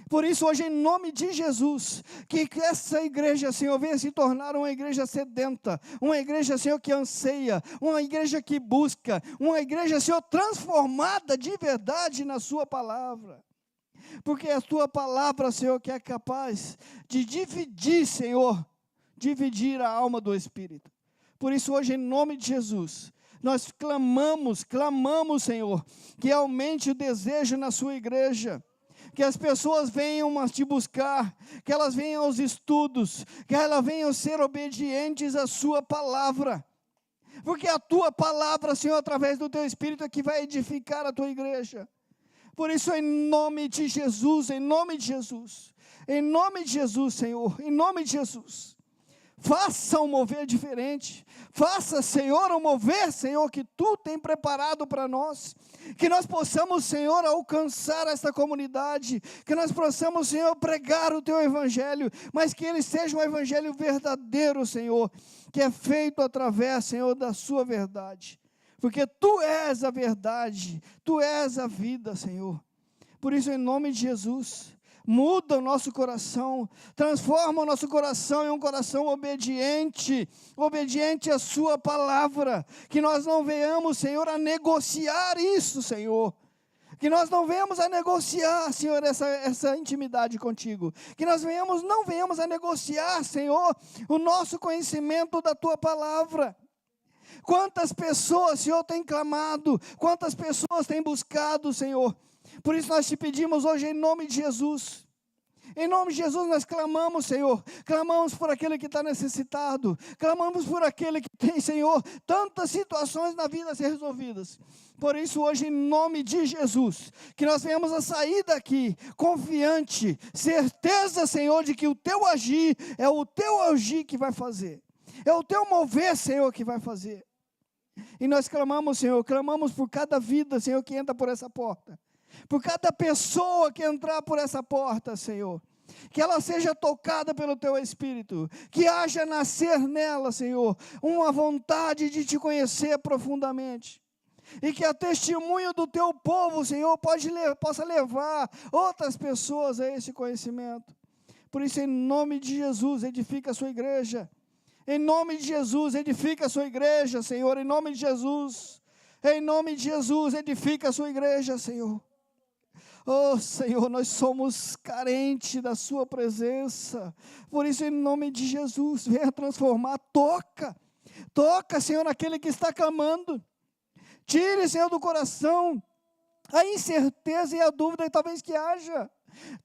Por isso, hoje, em nome de Jesus, que essa igreja, Senhor, venha se tornar uma igreja sedenta, uma igreja, Senhor, que anseia, uma igreja que busca, uma igreja, Senhor, transformada de verdade na Sua palavra. Porque é a Tua palavra, Senhor, que é capaz de dividir, Senhor, dividir a alma do Espírito. Por isso, hoje, em nome de Jesus, nós clamamos, Senhor, que aumente o desejo na Sua igreja, que as pessoas venham a Te buscar, que elas venham aos estudos, que elas venham ser obedientes à Sua palavra. Porque a Tua palavra, Senhor, através do Teu Espírito, é que vai edificar a Tua igreja. Por isso, em nome de Jesus, Senhor, em nome de Jesus, faça um mover diferente, faça, Senhor, um mover, Senhor, que Tu tem preparado para nós, que nós possamos, Senhor, alcançar esta comunidade, que nós possamos, Senhor, pregar o Teu Evangelho, mas que ele seja um Evangelho verdadeiro, Senhor, que é feito através, Senhor, da Sua verdade. Porque Tu és a verdade, Tu és a vida, Senhor. Por isso, em nome de Jesus, muda o nosso coração, transforma o nosso coração em um coração obediente à Sua palavra. Que nós não venhamos, Senhor, a negociar isso, Senhor. Que nós não venhamos a negociar, Senhor, essa intimidade contigo. Que nós não venhamos a negociar, Senhor, o nosso conhecimento da Tua palavra. Quantas pessoas, Senhor, têm clamado, quantas pessoas têm buscado, Senhor. Por isso nós Te pedimos hoje, em nome de Jesus. Em nome de Jesus nós clamamos, Senhor. Clamamos por aquele que está necessitado. Clamamos por aquele que tem, Senhor, tantas situações na vida a ser resolvidas. Por isso hoje, em nome de Jesus, que nós venhamos a sair daqui confiante, certeza, Senhor, de que o Teu agir é o Teu agir que vai fazer. É o Teu mover, Senhor, que vai fazer. E nós clamamos, Senhor, clamamos por cada vida, Senhor, que entra por essa porta. Por cada pessoa que entrar por essa porta, Senhor. Que ela seja tocada pelo Teu Espírito. Que haja nascer nela, Senhor, uma vontade de Te conhecer profundamente. E que a testemunho do Teu povo, Senhor, possa levar outras pessoas a esse conhecimento. Por isso, em nome de Jesus, edifica a Sua igreja. Em nome de Jesus, edifica a Sua igreja, Senhor. Em nome de Jesus, edifica a Sua igreja, Senhor. Oh, Senhor, nós somos carentes da Sua presença. Por isso, em nome de Jesus, venha transformar. Toca, Senhor, naquele que está clamando. Tire, Senhor, do coração a incerteza e a dúvida talvez que haja.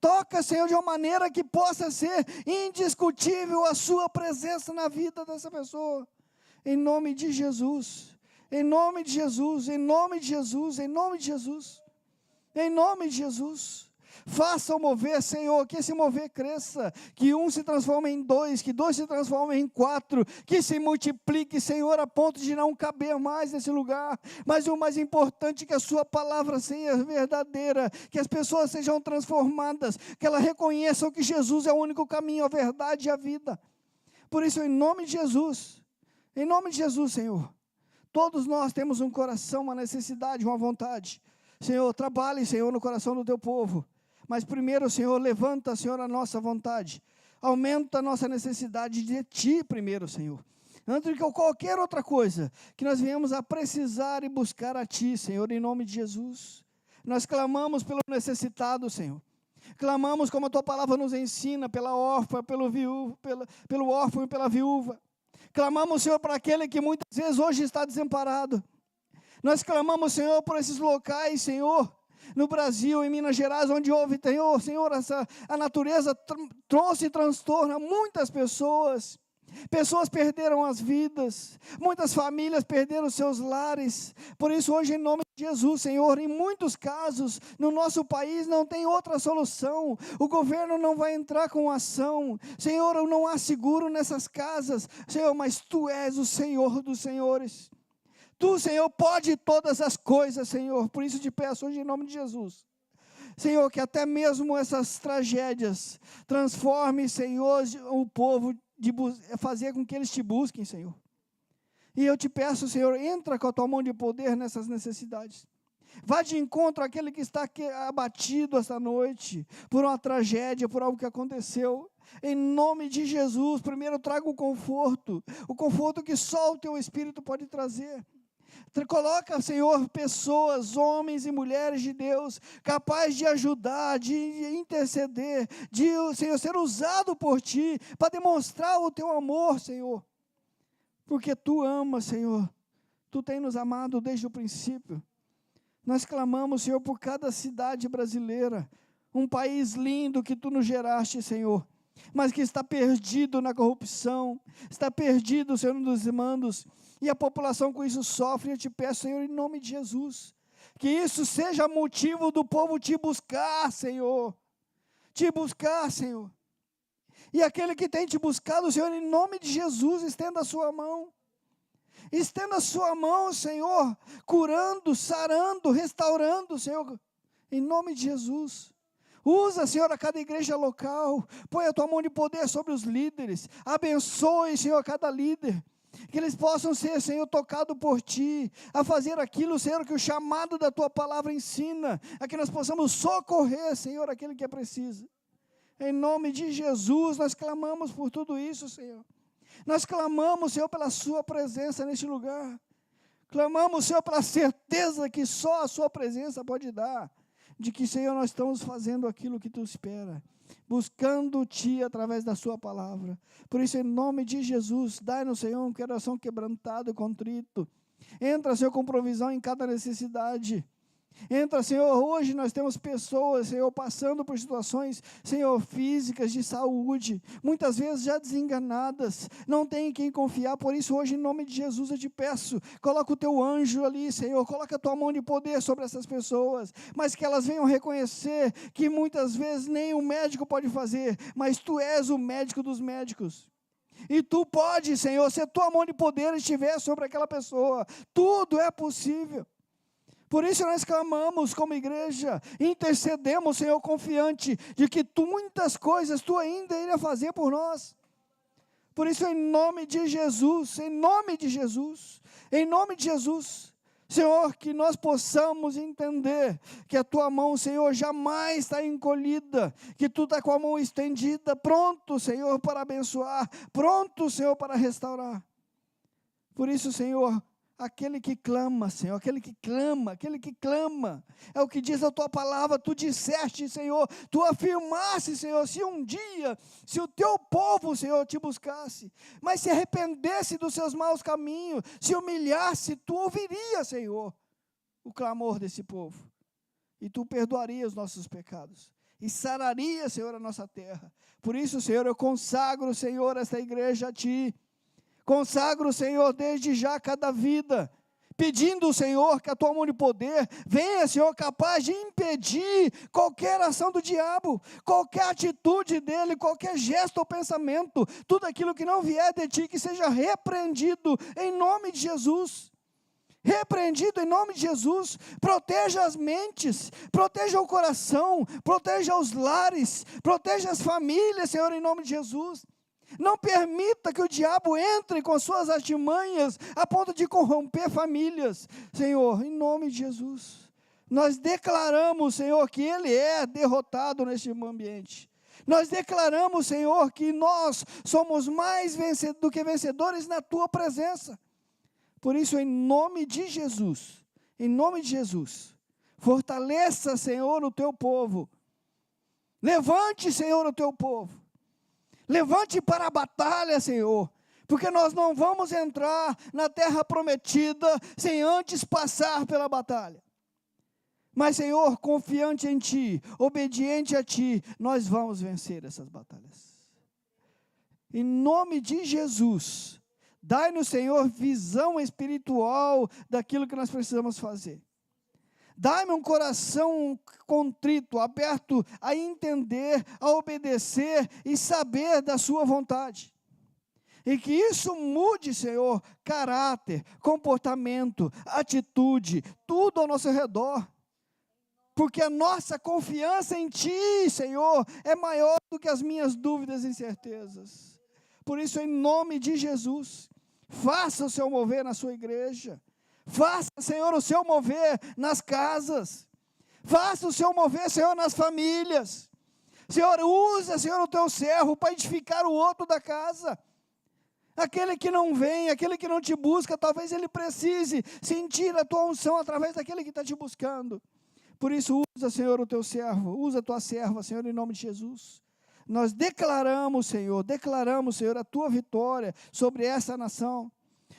Toca, Senhor, de uma maneira que possa ser indiscutível a Sua presença na vida dessa pessoa. Em nome de Jesus, em nome de Jesus, em nome de Jesus, em nome de Jesus, em nome de Jesus. Faça o mover, Senhor, que esse mover cresça, que um se transforme em dois, que dois se transformem em quatro, que se multiplique, Senhor, a ponto de não caber mais nesse lugar. Mas o mais importante é que a sua palavra seja verdadeira, que as pessoas sejam transformadas, que elas reconheçam que Jesus é o único caminho, a verdade e a vida. Por isso, em nome de Jesus, Senhor, todos nós temos um coração, uma necessidade, uma vontade. Senhor, trabalhe, Senhor, no coração do teu povo. Mas primeiro, Senhor, levanta, Senhor, a nossa vontade. Aumenta a nossa necessidade de Ti primeiro, Senhor. Antes de qualquer outra coisa, que nós venhamos a precisar e buscar a Ti, Senhor, em nome de Jesus. Nós clamamos pelo necessitado, Senhor. Clamamos como a Tua palavra nos ensina, pela órfã, pelo órfão e pela viúva. Clamamos, Senhor, para aquele que muitas vezes hoje está desamparado. Nós clamamos, Senhor, por esses locais, Senhor, no Brasil, em Minas Gerais, onde houve, Senhor, a natureza trouxe transtorno a muitas pessoas. Pessoas perderam as vidas, muitas famílias perderam seus lares. Por isso, hoje, em nome de Jesus, Senhor, em muitos casos, no nosso país não tem outra solução. O governo não vai entrar com ação. Senhor, não há seguro nessas casas. Senhor, mas Tu és o Senhor dos senhores. Tu, Senhor, pode todas as coisas, Senhor. Por isso te peço hoje em nome de Jesus. Senhor, que até mesmo essas tragédias transforme, Senhor, o povo, fazer com que eles Te busquem, Senhor. E eu te peço, Senhor, entra com a Tua mão de poder nessas necessidades. Vá de encontro àquele que está aqui abatido esta noite, por uma tragédia, por algo que aconteceu. Em nome de Jesus, primeiro traga o conforto que só o Teu Espírito pode trazer. Coloca, Senhor, pessoas, homens e mulheres de Deus, capazes de ajudar, de interceder, de, Senhor, ser usado por Ti, para demonstrar o Teu amor, Senhor. Porque Tu amas, Senhor. Tu tens nos amado desde o princípio. Nós clamamos, Senhor, por cada cidade brasileira, um país lindo que Tu nos geraste, Senhor, mas que está perdido na corrupção, está perdido, Senhor, nos desmandos, e a população com isso sofre. Eu te peço, Senhor, em nome de Jesus, que isso seja motivo do povo Te buscar, Senhor, Te buscar, Senhor, e aquele que tem Te buscado, Senhor, em nome de Jesus, estenda a sua mão, Senhor, curando, sarando, restaurando, Senhor, em nome de Jesus. Usa, Senhor, a cada igreja local, põe a Tua mão de poder sobre os líderes, abençoe, Senhor, cada líder, que eles possam ser, Senhor, tocados por Ti, a fazer aquilo, Senhor, que o chamado da Tua palavra ensina, a que nós possamos socorrer, Senhor, aquele que é preciso. Em nome de Jesus, nós clamamos por tudo isso, Senhor. Nós clamamos, Senhor, pela Sua presença neste lugar. Clamamos, Senhor, pela certeza que só a Sua presença pode dar, de que, Senhor, nós estamos fazendo aquilo que Tu espera, buscando Ti através da Sua palavra. Por isso, em nome de Jesus, dai-nos, Senhor, um coração quebrantado e contrito. Entra, Senhor, com provisão em cada necessidade. Entra, Senhor, hoje nós temos pessoas, Senhor, passando por situações, Senhor, físicas, de saúde, muitas vezes já desenganadas, não tem em quem confiar. Por isso hoje, em nome de Jesus, eu te peço, coloca o Teu anjo ali, Senhor, coloca a Tua mão de poder sobre essas pessoas, mas que elas venham reconhecer que muitas vezes nem o médico pode fazer, mas Tu és o médico dos médicos. E Tu pode, Senhor, se a Tua mão de poder estiver sobre aquela pessoa, tudo é possível. Por isso nós clamamos como igreja, intercedemos, Senhor, confiante de que muitas coisas Tu ainda iria fazer por nós. Por isso, em nome de Jesus, Senhor, que nós possamos entender que a Tua mão, Senhor, jamais está encolhida, que Tu está com a mão estendida, pronto, Senhor, para abençoar, pronto, Senhor, para restaurar. Por isso, Senhor, aquele que clama, Senhor, aquele que clama, é o que diz a Tua palavra. Tu disseste, Senhor, Tu afirmaste, Senhor, se um dia, se o Teu povo, Senhor, Te buscasse, mas se arrependesse dos seus maus caminhos, se humilhasse, Tu ouviria, Senhor, o clamor desse povo, e Tu perdoaria os nossos pecados, e sararia, Senhor, a nossa terra. Por isso, Senhor, eu consagro, Senhor, esta igreja a Ti. Consagro, Senhor, desde já cada vida, pedindo, Senhor, que a tua mão de poder venha, Senhor, capaz de impedir qualquer ação do diabo, qualquer atitude dele, qualquer gesto ou pensamento, tudo aquilo que não vier de ti, que seja repreendido em nome de Jesus. Repreendido em nome de Jesus. Proteja as mentes, proteja o coração, proteja os lares, proteja as famílias, Senhor, em nome de Jesus. Não permita que o diabo entre com suas artimanhas a ponto de corromper famílias, Senhor, em nome de Jesus. Nós declaramos, Senhor, que ele é derrotado neste ambiente. Nós declaramos, Senhor, que nós somos mais do que vencedores na tua presença. Por isso, em nome de Jesus, fortaleça, Senhor, o teu povo. Levante, Senhor, o teu povo. Levante para a batalha, Senhor, porque nós não vamos entrar na terra prometida sem antes passar pela batalha. Mas, Senhor, confiante em Ti, obediente a Ti, nós vamos vencer essas batalhas. Em nome de Jesus, dai-nos, Senhor, visão espiritual daquilo que nós precisamos fazer. Dai-me um coração contrito, aberto a entender, a obedecer e saber da sua vontade. E que isso mude, Senhor, caráter, comportamento, atitude, tudo ao nosso redor. Porque a nossa confiança em Ti, Senhor, é maior do que as minhas dúvidas e incertezas. Por isso, em nome de Jesus, faça o seu mover na sua igreja. Faça, Senhor, o seu mover nas casas. Faça o seu mover, Senhor, nas famílias. Senhor, usa, Senhor, o teu servo para edificar o outro da casa. Aquele que não vem, aquele que não te busca, talvez ele precise sentir a tua unção através daquele que está te buscando. Por isso, usa, Senhor, o teu servo, usa a tua serva, Senhor, em nome de Jesus. Nós declaramos, Senhor, a tua vitória sobre essa nação.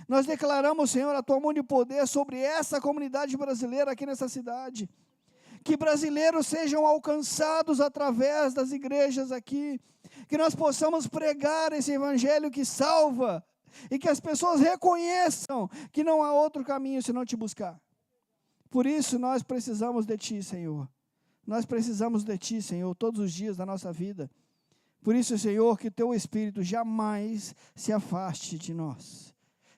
Nós declaramos, Senhor, a tua mão de poder sobre essa comunidade brasileira aqui nessa cidade. Que brasileiros sejam alcançados através das igrejas aqui. Que nós possamos pregar esse evangelho que salva. E que as pessoas reconheçam que não há outro caminho senão te buscar. Por isso nós precisamos de Ti, Senhor. Nós precisamos de Ti, Senhor, todos os dias da nossa vida. Por isso, Senhor, que Teu Espírito jamais se afaste de nós.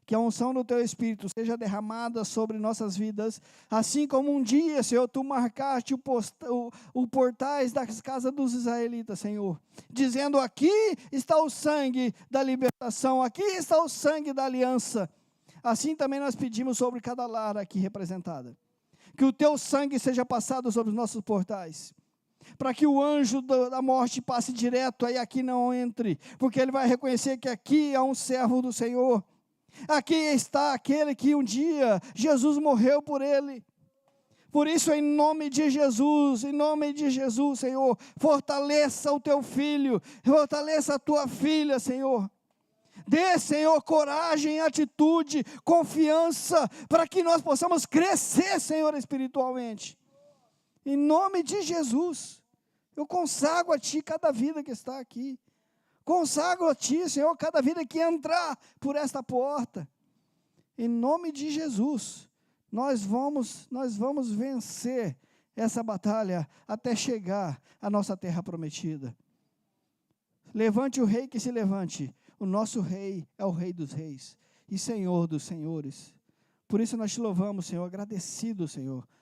Que a unção do Teu Espírito seja derramada sobre nossas vidas, assim como um dia, Senhor, Tu marcaste o portais das casas dos israelitas, Senhor, dizendo: aqui está o sangue da libertação, aqui está o sangue da aliança. Assim também nós pedimos sobre cada lar aqui representada. Que o Teu sangue seja passado sobre os nossos portais, para que o anjo da morte passe direto aí, aqui não entre, porque ele vai reconhecer que aqui há um servo do Senhor. Aqui está aquele que um dia Jesus morreu por ele. Por isso, em nome de Jesus, Senhor, fortaleça o Teu filho, fortaleça a Tua filha, Senhor. Dê, Senhor, coragem, atitude, confiança, para que nós possamos crescer, Senhor, espiritualmente. Em nome de Jesus, eu consagro a Ti cada vida que está aqui. Consagro a Ti, Senhor, cada vida que entrar por esta porta. Em nome de Jesus, nós vamos vencer essa batalha até chegar à nossa terra prometida. Levante o rei que se levante. O nosso rei é o Rei dos reis e Senhor dos senhores. Por isso nós te louvamos, Senhor,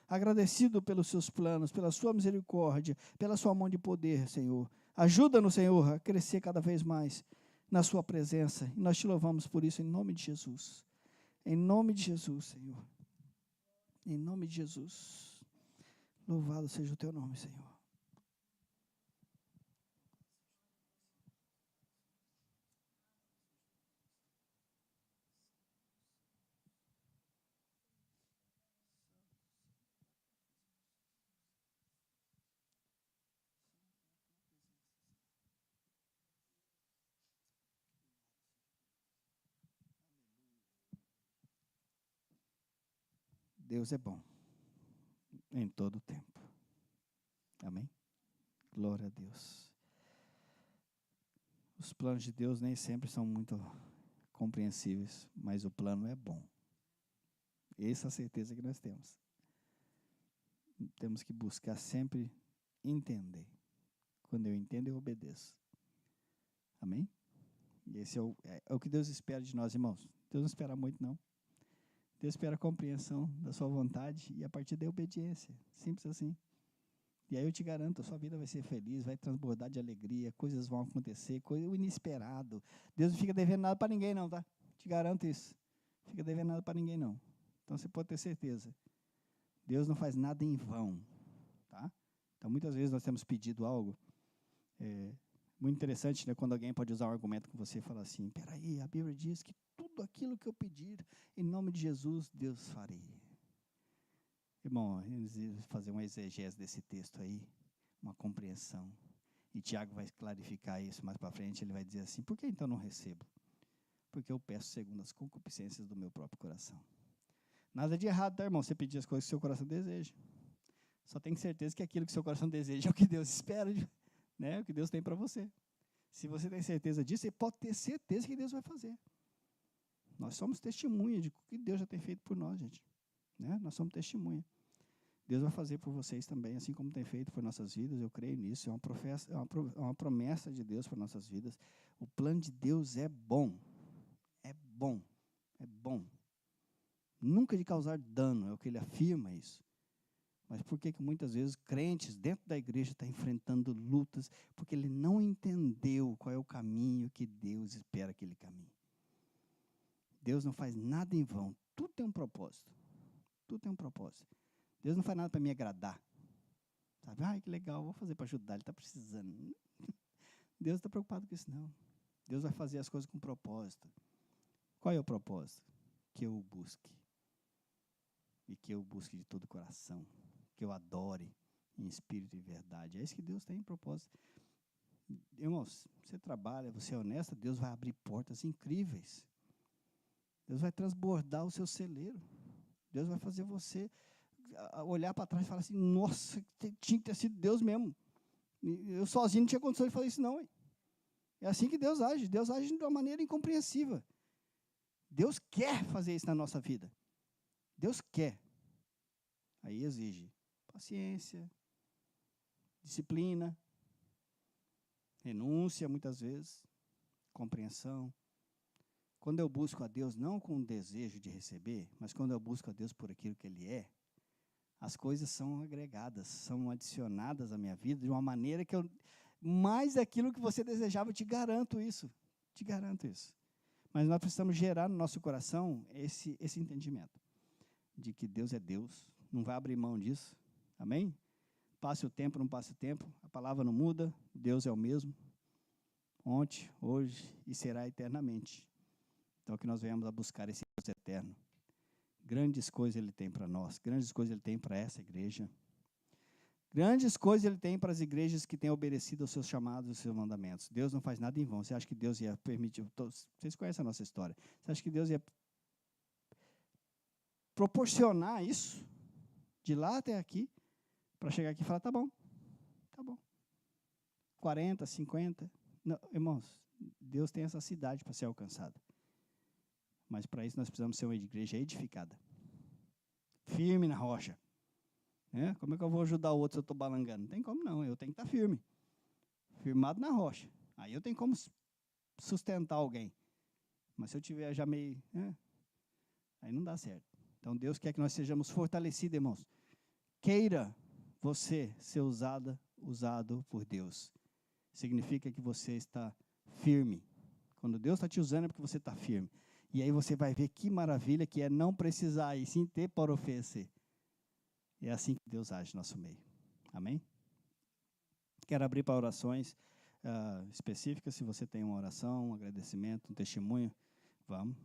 agradecido pelos seus planos, pela sua misericórdia, pela sua mão de poder, Senhor. Ajuda-nos, Senhor, a crescer cada vez mais na sua presença. E nós te louvamos por isso em nome de Jesus. Em nome de Jesus, Senhor. Em nome de Jesus. Louvado seja o teu nome, Senhor. Deus é bom em todo o tempo. Amém? Glória a Deus. Os planos de Deus nem sempre são muito compreensíveis, mas o plano é bom. Essa é a certeza que nós temos. Temos que buscar sempre entender. Quando eu entendo, eu obedeço. Amém? E esse é o que Deus espera de nós, irmãos. Deus não espera muito, não. Deus espera a compreensão da sua vontade e a partir da obediência. Simples assim. E aí eu te garanto, a sua vida vai ser feliz, vai transbordar de alegria, coisas vão acontecer, coisa inesperado. Deus não fica devendo nada para ninguém, não, tá? Te garanto isso. Não fica devendo nada para ninguém, não. Então você pode ter certeza. Deus não faz nada em vão, tá? Então muitas vezes nós temos pedido algo. Muito interessante, né, quando alguém pode usar um argumento com você e falar assim, peraí, a Bíblia diz que tudo aquilo que eu pedir, em nome de Jesus, Deus farei. Irmão, vamos fazer uma exegese desse texto aí, uma compreensão. E Tiago vai clarificar isso mais para frente, ele vai dizer assim, por que então não recebo? Porque eu peço segundo as concupiscências do meu próprio coração. Nada de errado, tá, irmão? Você pedir as coisas que o seu coração deseja. Só tem certeza que aquilo que o seu coração deseja é o que Deus espera, né? O que Deus tem para você. Se você tem certeza disso, você pode ter certeza que Deus vai fazer. Nós somos testemunha de o que Deus já tem feito por nós, gente. Né? Nós somos testemunha. Deus vai fazer por vocês também, assim como tem feito por nossas vidas. Eu creio nisso. É uma promessa de Deus para nossas vidas. O plano de Deus é bom. É bom. É bom. Nunca de causar dano, é o que ele afirma isso. Mas por que muitas vezes crentes dentro da igreja estão enfrentando lutas? Porque ele não entendeu qual é o caminho que Deus espera que ele caminhe. Deus não faz nada em vão. Tudo tem um propósito. Tudo tem um propósito. Deus não faz nada para me agradar. Sabe? Ai, que legal, vou fazer para ajudar, ele está precisando. Deus não está preocupado com isso, não. Deus vai fazer as coisas com propósito. Qual é o propósito? Que eu o busque. E que eu o busque de todo o coração. Que eu adore em espírito e verdade. É isso que Deus tem em propósito. Irmãos, você trabalha, você é honesto, Deus vai abrir portas incríveis. Deus vai transbordar o seu celeiro. Deus vai fazer você olhar para trás e falar assim, nossa, tinha que ter sido Deus mesmo. Eu sozinho não tinha condição de fazer isso não. Hein? É assim que Deus age. Deus age de uma maneira incompreensível. Deus quer fazer isso na nossa vida. Deus quer. Aí exige paciência, disciplina, renúncia muitas vezes, compreensão. Quando eu busco a Deus não com o desejo de receber, mas quando eu busco a Deus por aquilo que Ele é, as coisas são agregadas, são adicionadas à minha vida de uma maneira que mais daquilo que você desejava, eu te garanto isso. Te garanto isso. Mas nós precisamos gerar no nosso coração esse entendimento de que Deus é Deus, não vai abrir mão disso. Amém? Passe o tempo, não passe o tempo, a palavra não muda, Deus é o mesmo, ontem, hoje e será eternamente. Então, que nós venhamos a buscar esse Deus eterno. Grandes coisas Ele tem para nós, grandes coisas Ele tem para essa igreja. Grandes coisas Ele tem para as igrejas que têm obedecido aos seus chamados e aos seus mandamentos. Deus não faz nada em vão. Você acha que Deus ia permitir... Vocês conhecem a nossa história. Você acha que Deus ia proporcionar isso, de lá até aqui, para chegar aqui e falar, tá bom. 40, 50. Não, irmãos, Deus tem essa cidade para ser alcançada. Mas para isso nós precisamos ser uma igreja edificada. Firme na rocha. Como é que eu vou ajudar o outro se eu estou balangando? Não tem como não, eu tenho que estar firme. Firmado na rocha. Aí eu tenho como sustentar alguém. Mas se eu tiver já meio... aí não dá certo. Então Deus quer que nós sejamos fortalecidos, irmãos. Queira você ser usado por Deus. Significa que você está firme. Quando Deus está te usando é porque você está firme. E aí você vai ver que maravilha que é não precisar e sim ter para oferecer. É assim que Deus age no nosso meio. Amém? Quero abrir para orações específicas. Se você tem uma oração, um agradecimento, um testemunho, vamos.